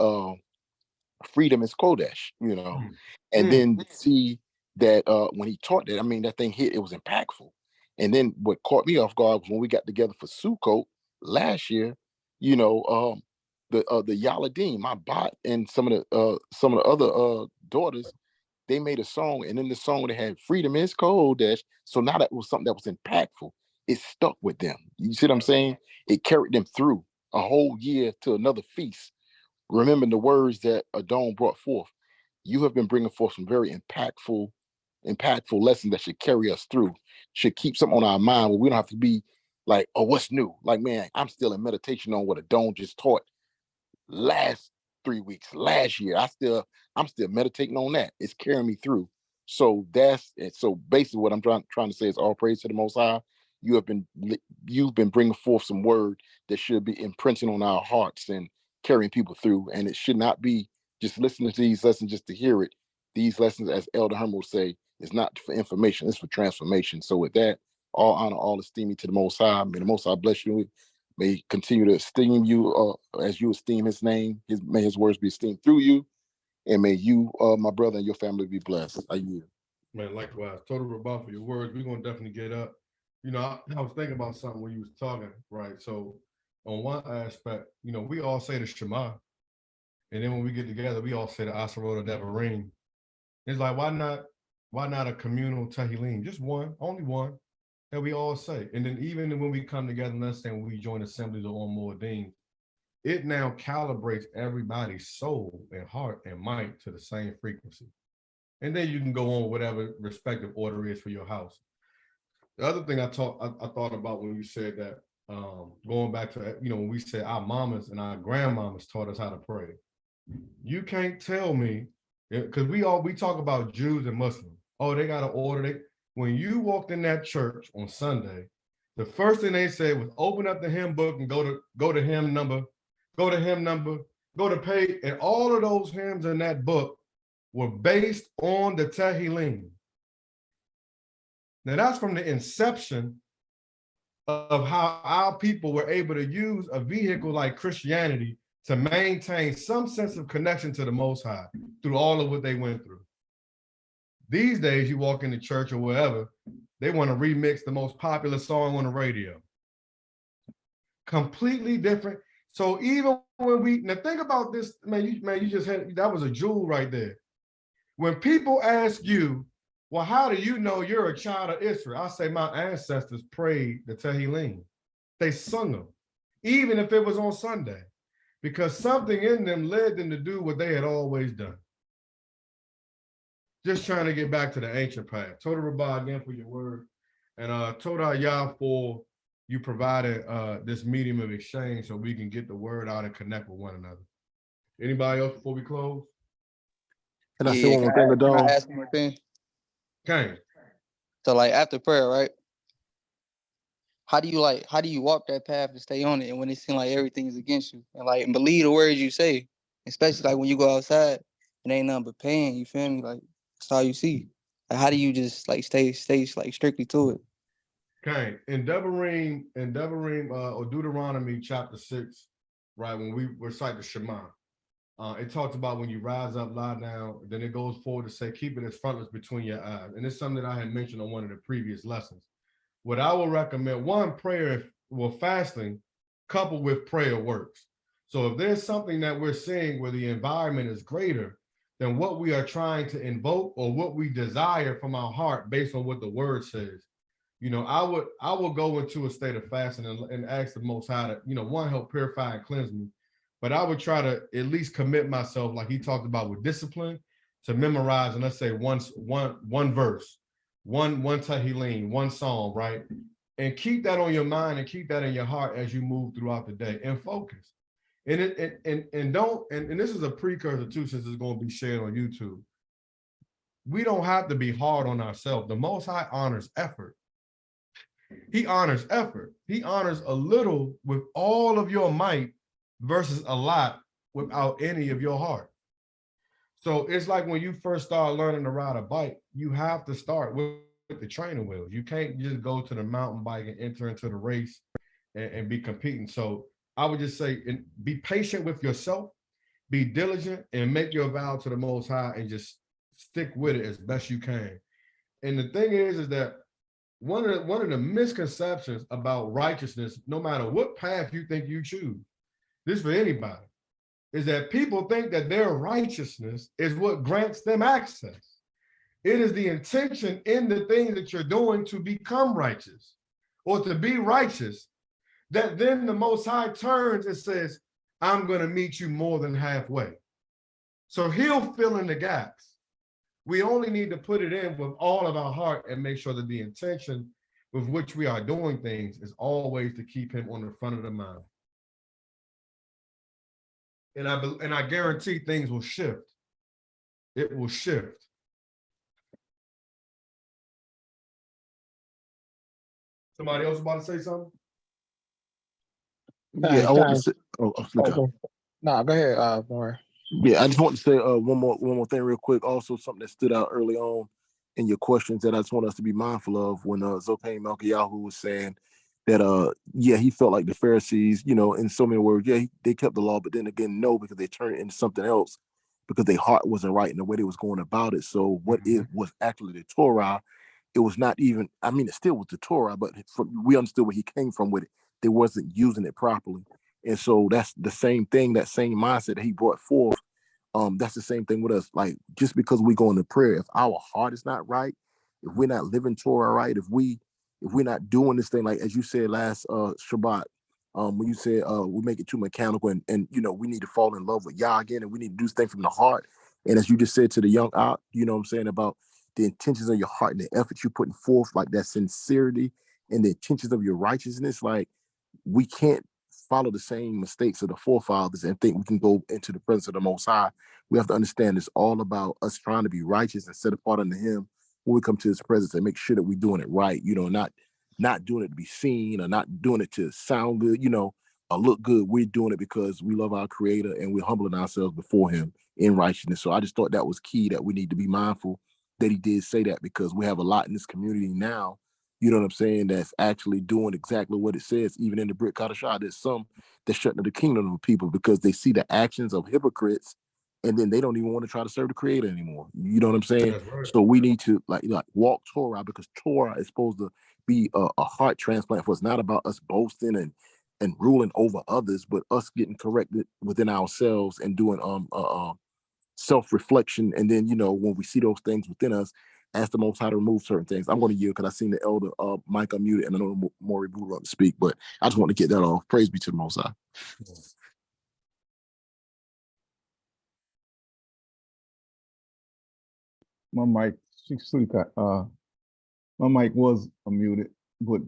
freedom is Kodesh, and then see that when he taught that, I mean, that thing hit, it was impactful. And then what caught me off guard was when we got together for Sukkot last year, the Yaladim, my bot, and some of the other daughters, they made a song, and in the song they had freedom is Kodesh. So now that was something that was impactful. It stuck with them. You see what I'm saying? It carried them through a whole year to another feast, remembering the words that Adon brought forth. You have been bringing forth some very impactful lessons that should carry us through, should keep something on our mind where we don't have to be like, oh, what's new? Like, man, I'm still in meditation on what Adon just taught last 3 weeks, last year. I'm still meditating on that. It's carrying me through. So that's it. So basically what I'm trying to say is all praise to the Most High. You've been bringing forth some word that should be imprinting on our hearts and carrying people through. And it should not be just listening to these lessons just to hear it. These lessons, as Elder Herman will say, is not for information, it's for transformation. So with that, all honor, all esteem to the Most High. May the Most High bless you. May he continue to esteem you as you esteem his name. May his words be esteemed through you. And may you, my brother, and your family be blessed. I yield. Man, likewise. Total rebuttal for your words. We're going to definitely get up. I was thinking about something when you was talking, right? So on one aspect, we all say the Shema. And then when we get together, we all say the Asarota Devarim. It's like, why not a communal Tehillim? Just one, only one, that we all say. And then even when we come together and understand when we join assemblies or on Moedim, it now calibrates everybody's soul and heart and mind to the same frequency. And then you can go on whatever respective order is for your house. The other thing I thought about when you said that, going back to, when we said our mamas and our grandmamas taught us how to pray. You can't tell me, because we talk about Jews and Muslims. Oh, they got to order. When you walked in that church on Sunday, the first thing they said was open up the hymn book and go to hymn number, go to page, and all of those hymns in that book were based on the Tehillim. Now that's from the inception of how our people were able to use a vehicle like Christianity to maintain some sense of connection to the Most High through all of what they went through. These days, you walk into church or wherever, they want to remix the most popular song on the radio. Completely different. So even when now think about this, man, you just had, that was a jewel right there. When people ask you, well, how do you know you're a child of Israel? I say my ancestors prayed the Tehillim. They sung them, even if it was on Sunday, because something in them led them to do what they had always done. Just trying to get back to the ancient path. Toda Rabbah again for your word. And Toda Yah for you provided this medium of exchange so we can get the word out and connect with one another. Anybody else before we close? Can I say one more thing, Can I Adon? ask one more thing? Okay. So like after prayer, right? How do you walk that path to stay on it, and when it seems like everything is against you, and believe the words you say, especially like when you go outside, it ain't nothing but pain. You feel me? Like that's all you see. Like how do you just like stay like strictly to it? Okay. In Devarim or Deuteronomy chapter 6, right, when we recite the Shema, it talks about when you rise up, lie down, then it goes forward to say, keep it as frontlets between your eyes. And it's something that I had mentioned on one of the previous lessons. What I will recommend, one, prayer, well, fasting coupled with prayer works. So if there's something that we're seeing where the environment is greater than what we are trying to invoke or what we desire from our heart based on what the word says, I will go into a state of fasting and ask the Most High to, one, help purify and cleanse me. But I would try to at least commit myself, like he talked about with discipline, to memorize, and let's say one verse, one Tehillim, one psalm, right? And keep that on your mind and keep that in your heart as you move throughout the day and focus. And this is a precursor too, since it's going to be shared on YouTube. We don't have to be hard on ourselves. The Most High honors effort. He honors effort. He honors a little with all of your might versus a lot without any of your heart. So it's like when you first start learning to ride a bike, you have to start with the training wheels. You can't just go to the mountain bike and enter into the race and be competing. So I would just say, be patient with yourself, be diligent, and make your vow to the Most High and just stick with it as best you can. And the thing is that one of the misconceptions about righteousness, no matter what path you think you choose, this for anybody, is that people think that their righteousness is what grants them access. It is the intention in the things that you're doing to become righteous or to be righteous that then the Most High turns and says, I'm going to meet you more than halfway. So he'll fill in the gaps. We only need to put it in with all of our heart and make sure that the intention with which we are doing things is always to keep him on the front of the mind. And I guarantee things will shift. It will shift. Somebody else about to say something? Yeah, I want to say. No, go ahead, Moreh. Yeah, I just want to say one more thing real quick. Also, something that stood out early on in your questions that I just want us to be mindful of when Zokaim Malkiyahu was saying that he felt like the Pharisees, in so many words, they kept the law, but then again, no, because they turned it into something else because their heart wasn't right in the way they was going about it. So what it was actually the Torah, it was not even, it still was the Torah, but we understood where he came from with it. They wasn't using it properly. And so that's the same thing, that same mindset that he brought forth. That's the same thing with us. Like, just because we go into prayer, if our heart is not right, if we're not living Torah right, if we're not doing this thing, like as you said last Shabbat, when you said we make it too mechanical and we need to fall in love with Yah again, and we need to do this thing from the heart. And as you just said to the young out, about the intentions of your heart and the effort you're putting forth, like that sincerity and the intentions of your righteousness, like we can't follow the same mistakes of the forefathers and think we can go into the presence of the Most High. We have to understand it's all about us trying to be righteous and set apart unto him when we come to his presence and make sure that we're doing it right, not doing it to be seen or not doing it to sound good, or look good. We're doing it because we love our creator and we're humbling ourselves before him in righteousness. So I just thought that was key, that we need to be mindful that he did say that, because we have a lot in this community now, you know what I'm saying, that's actually doing exactly what it says. Even in the Brit Kadashah, there's some that shutting the kingdom of people because they see the actions of hypocrites, and then they don't even want to try to serve the Creator anymore. You know what I'm saying? Right. So we need to like walk Torah, because Torah is supposed to be a heart transplant for us. Not about us boasting and ruling over others, but us getting corrected within ourselves and doing self-reflection. And then, when we see those things within us, ask the Most High to remove certain things. I'm going to yield because I seen the elder Mike unmuted, and I know Moreh would want to speak, but I just want to get that off. Praise be to the Most High. My mic, my mic was unmuted, but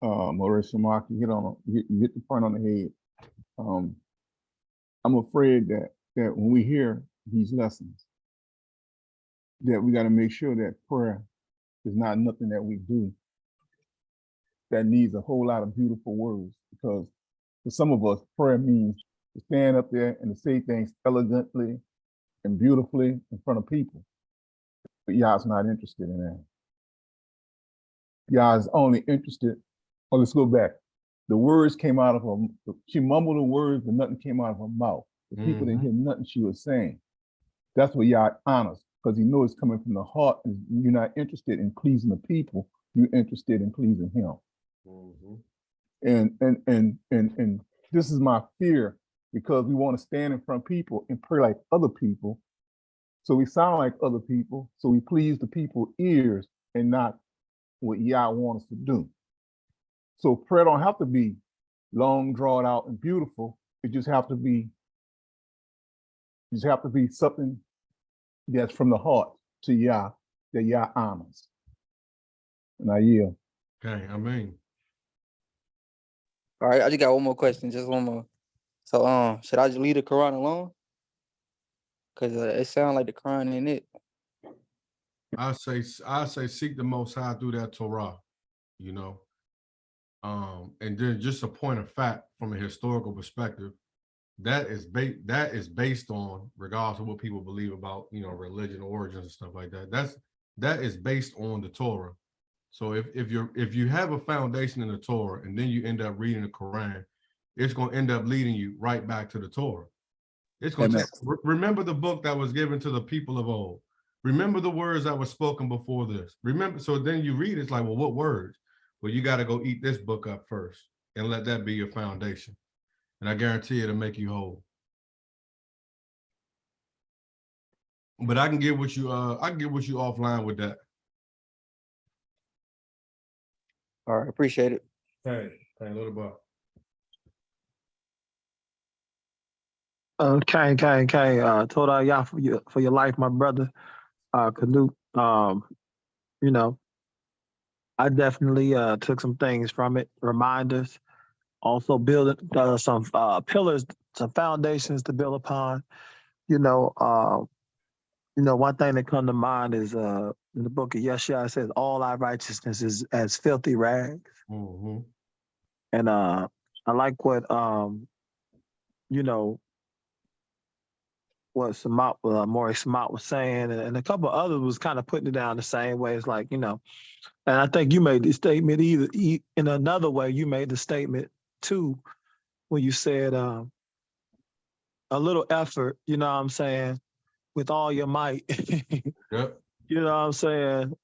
Moreh Shamak, you hit the point on the head. I'm afraid that when we hear these lessons, that we got to make sure that prayer is not nothing that we do that needs a whole lot of beautiful words, because for some of us, prayer means to stand up there and to say things elegantly and beautifully in front of people. But Yah's not interested in that. Yah's only interested, let's go back. The words came out of her, she mumbled the words, but nothing came out of her mouth. The people didn't hear nothing she was saying. That's what Yah honors, because he knows it's coming from the heart, and you're not interested in pleasing the people, you're interested in pleasing him. And this is my fear, because we want to stand in front of people and pray like other people. So we sound like other people, so we please the people's ears and not what Yah wants us to do. So prayer don't have to be long, drawn out, and beautiful. It just have to be something that's from the heart to Yah, that Yah honors. And I yield. Okay, I mean. All right, I just got one more question, just one more. So, should I just leave the Quran alone? Cause it sounds like the Quran ain't it. I say seek the Most High through that Torah, and then just a point of fact from a historical perspective, that is based on, regardless of what people believe about, religion origins and stuff like that. That is based on the Torah. So if you have a foundation in the Torah and then you end up reading the Quran, it's going to end up leading you right back to the Torah. It's going to remember the book that was given to the people of old. Remember the words that were spoken before this. Remember, so then you read, it's like, well, what words? Well, you got to go eat this book up first and let that be your foundation. And I guarantee it'll make you whole. But I can get with you offline with that. All right, appreciate it. Hey, little bit. Told y'all for your life, my brother. Khenuk, I definitely took some things from it, reminders, also building some pillars, some foundations to build upon. One thing that come to mind is in the book of Yeshua, it says all our righteousness is as filthy rags. And I like what what Moreh Samat was saying, and a couple of others was kind of putting it down the same way. It's like, and I think you made the statement in another way, you made the statement too, when you said a little effort, you know what I'm saying, with all your might. Yep. You know what I'm saying?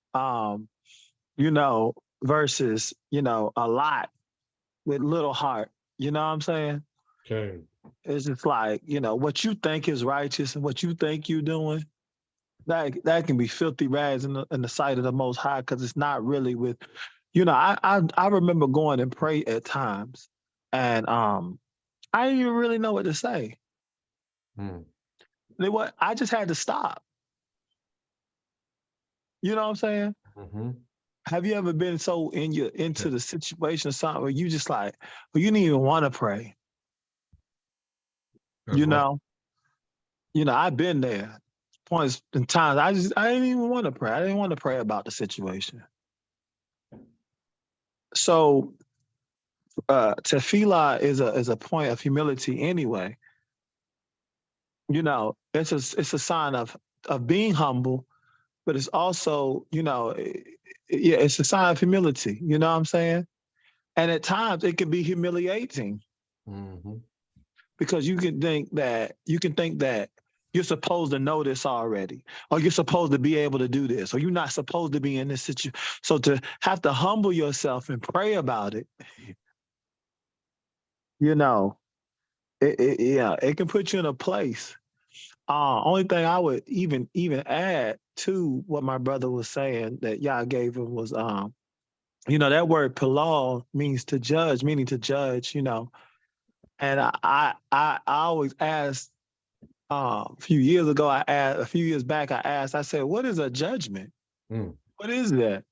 Versus, a lot with little heart. You know what I'm saying? Okay. It's just like, what you think is righteous and what you think you're doing, that can be filthy rags in the sight of the Most High, because it's not really with, I remember going and pray at times, and I didn't even really know what to say. I just had to stop. You know what I'm saying? Have you ever been so into the situation or something where you just like, well, you didn't even want to pray? That's right. I've been there. Points and times I didn't even want to pray. I didn't want to pray about the situation. So tefillah is a point of humility anyway. It's a sign of being humble, but it's also, yeah, it's a sign of humility. You know what I'm saying? And at times it can be humiliating because you can think that you're supposed to know this already, or you're supposed to be able to do this, or you're not supposed to be in this situation. So to have to humble yourself and pray about it, it can put you in a place. Only thing I would even add to what my brother was saying that Yah gave him was, that word pilal means to judge, meaning to judge, And I always asked, a few years back, I said, what is a judgment? What is that?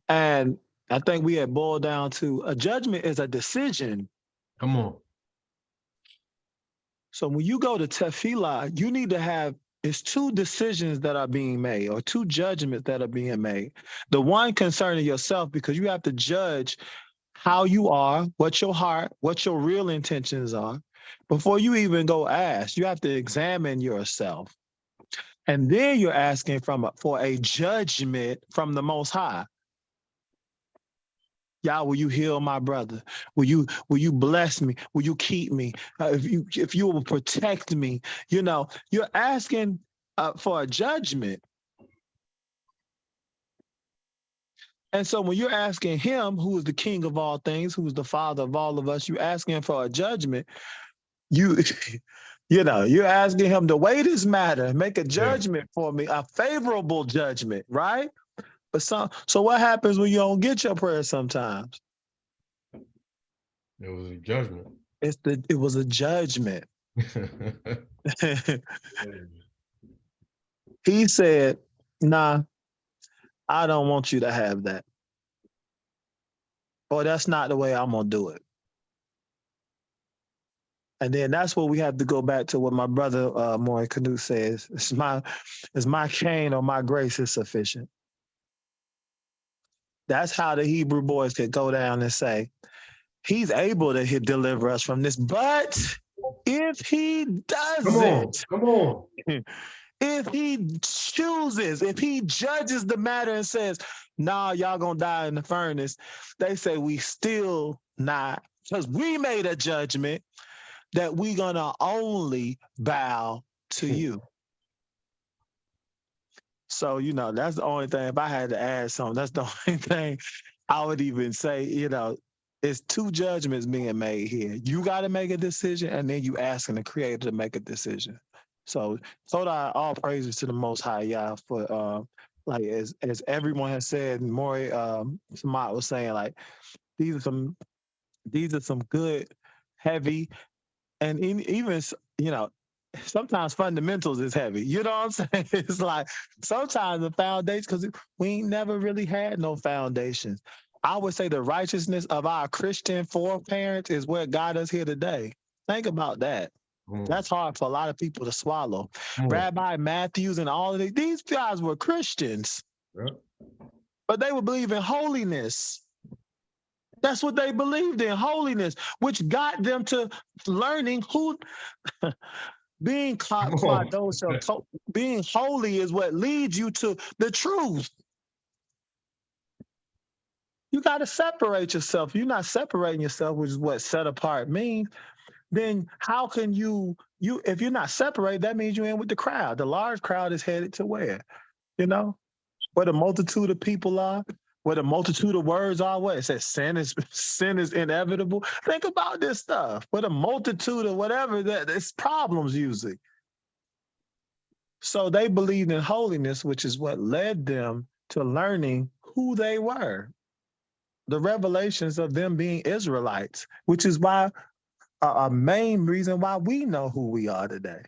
And I think we had boiled down to a judgment is a decision. Come on. So when you go to tefillah, you need to have, it's two decisions that are being made, or two judgments that are being made. The one concerning yourself, because you have to judge how you are, what your heart, what your real intentions are. Before you even go ask, you have to examine yourself. And then you're asking for a judgment from the Most High. Yah, will you heal my brother? Will you bless me? Will you keep me? If you will protect me, you're asking for a judgment. And so when you're asking him, who is the king of all things, who is the father of all of us, you're asking for a judgment. You're asking him to weigh this matter, make a judgment for me, a favorable judgment, right? But so what happens when you don't get your prayer sometimes? It was a judgment. It was a judgment. He said, nah, I don't want you to have that. Or that's not the way I'm gonna do it. And then that's what we have to go back to what my brother Moreh Canute says. It's my cane or my grace is sufficient. That's how the Hebrew boys could go down and say, he's able to deliver us from this, but if he doesn't, come on. If he chooses, if he judges the matter and says, nah, y'all gonna die in the furnace, they say we still not, because we made a judgment that we gonna only bow to you. So, that's the only thing, if I had to add something, that's the only thing I would even say, it's two judgments being made here. You got to make a decision, and then you asking the Creator to make a decision. So, all praises to the Most High Yah for, as everyone has said, Moreh Samat was saying, like, these are some good, heavy, and even sometimes fundamentals is heavy. You know what I'm saying? It's like sometimes the foundation, because we ain't never really had no foundations. I would say the righteousness of our Christian foreparents is what got us here today. Think about that. That's hard for a lot of people to swallow. Rabbi Matthews and all of these guys were Christians, but they would believe in holiness. That's what they believed in, holiness, which got them to learning who being being holy is what leads you to the truth. You got to separate yourself. You're not separating yourself, which is what set apart means. Then how can you if you're not separated, that means you're in with the crowd. The large crowd is headed to where? Where the multitude of people are, where the multitude of words are. What it says, sin is inevitable. Think about this stuff. Where the multitude of whatever, it's problems usually. So they believed in holiness, which is what led them to learning who they were. The revelations of them being Israelites, which is why a main reason why we know who we are today.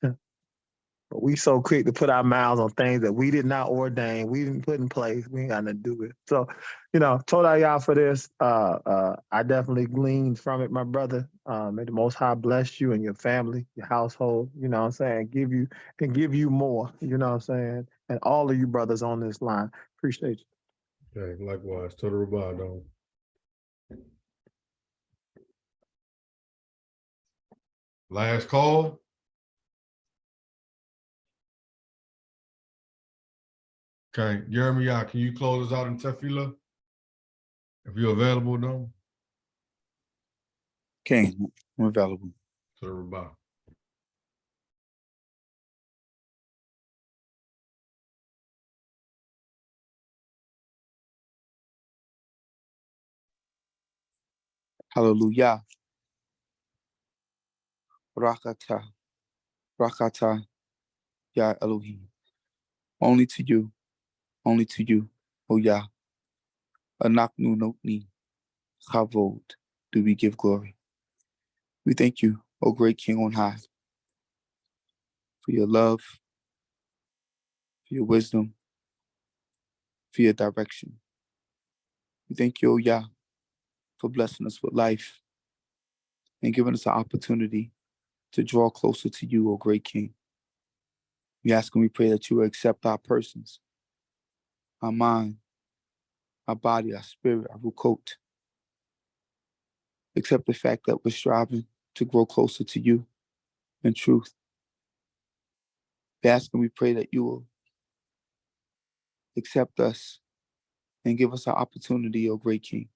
But we so quick to put our mouths on things that we did not ordain, we didn't put in place, we ain't got nothing to do with it. So, told y'all for this. I definitely gleaned from it, my brother. May the Most High bless you and your family, your household, you know what I'm saying, give you more, you know what I'm saying, and all of you brothers on this line. Appreciate you. Okay, likewise. To the Rabbi, dog. Last call. Okay, Jeremiah, can you close us out in tefillah? If you're available, no? Okay, I'm available. To the Rabbah. Hallelujah. Rakata. Rakata. Ya Elohim. Only to you, O Yah. Anaknu notni. Chavod. Do we give glory. We thank you, O great King on high, for your love, for your wisdom, for your direction. We thank you, O Yah, for blessing us with life and giving us an opportunity to draw closer to you, O great King. We ask and we pray that you will accept our persons, our mind, our body, our spirit, our rukot. Accept the fact that we're striving to grow closer to you in truth. We ask and we pray that you will accept us and give us our opportunity, O great King,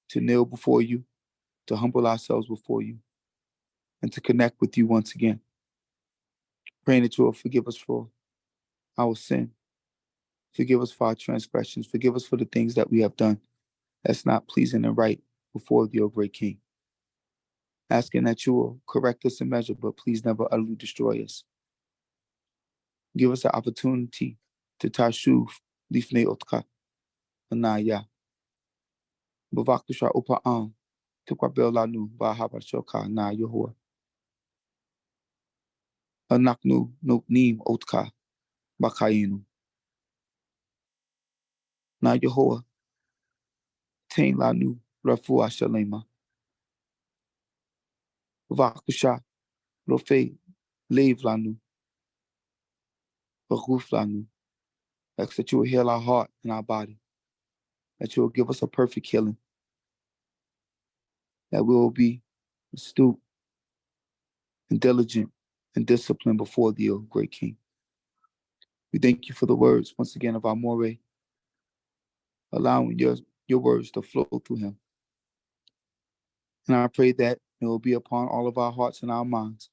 to kneel before you, to humble ourselves before you, and to connect with you once again. Praying that you will forgive us for our sin, forgive us for our transgressions, forgive us for the things that we have done that's not pleasing and right before the, O great King. Asking that you will correct us in measure, but please never utterly destroy us. Give us the opportunity to tashuv lifnei otka anaya. Bavakusha upa'am tukwabel lanu ba'habashoka na Yahuwah. Anaknu notnim otka bakayinu. Na Yahuwah. Tain lanu rafua shalema. Bavakusha rofe lev lanu. Baguf lanu. Ask that you will heal our heart and our body. That you will give us a perfect healing. That we will be astute and diligent and disciplined before thee, O great King. We thank you for the words, once again, of our Moreh, allowing your words to flow through him. And I pray that it will be upon all of our hearts and our minds,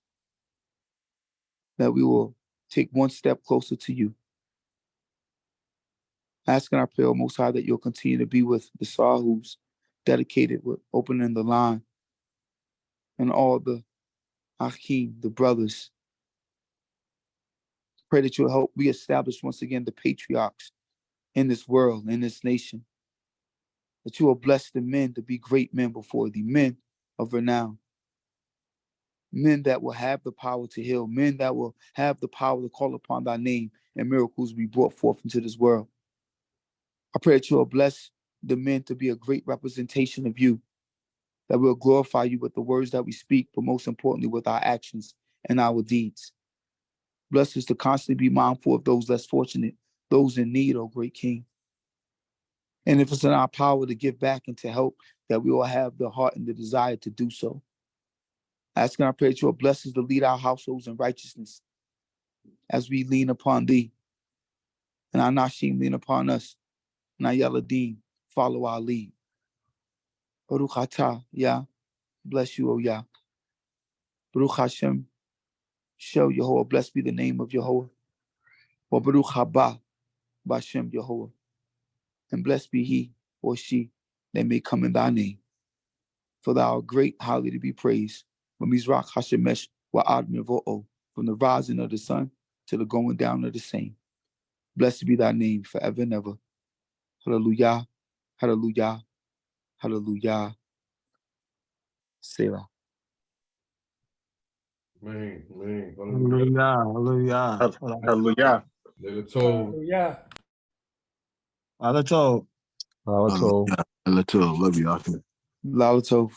that we will take one step closer to you. Asking, I pray, O Most High, that you'll continue to be with the Sahus dedicated with opening the line, and all the Achim, the brothers. Pray that you'll help reestablish once again the patriarchs in this world, in this nation. That you will bless the men to be great men before thee, men of renown. Men that will have the power to heal, men that will have the power to call upon thy name and miracles be brought forth into this world. I pray that you will bless the men to be a great representation of you, that we'll glorify you with the words that we speak, but most importantly with our actions and our deeds. Bless us to constantly be mindful of those less fortunate, those in need, O great King. And if it's in our power to give back and to help, that we will have the heart and the desire to do so. Asking, I pray that you will bless us to lead our households in righteousness as we lean upon thee, and our Nashim lean upon us, and our Yeladim follow our lead. Baruch atah, Yah, bless you, O Yah. Baruch Hashem, show Yehovah, blessed be the name of Yehovah. Or Baruch haba, Bashem Yehovah, and blessed be he or she that may come in thy name. For thou art great, highly to be praised. Mizrach Hashemesh wa'ad mevo'o, from the rising of the sun to the going down of the same. Blessed be thy name forever and ever. Hallelujah, hallelujah, hallelujah. Selah. Man, Hallelujah. Hallelujah. Let it told. Yeah. Hallelujah. Love you, Akim. Lalatov.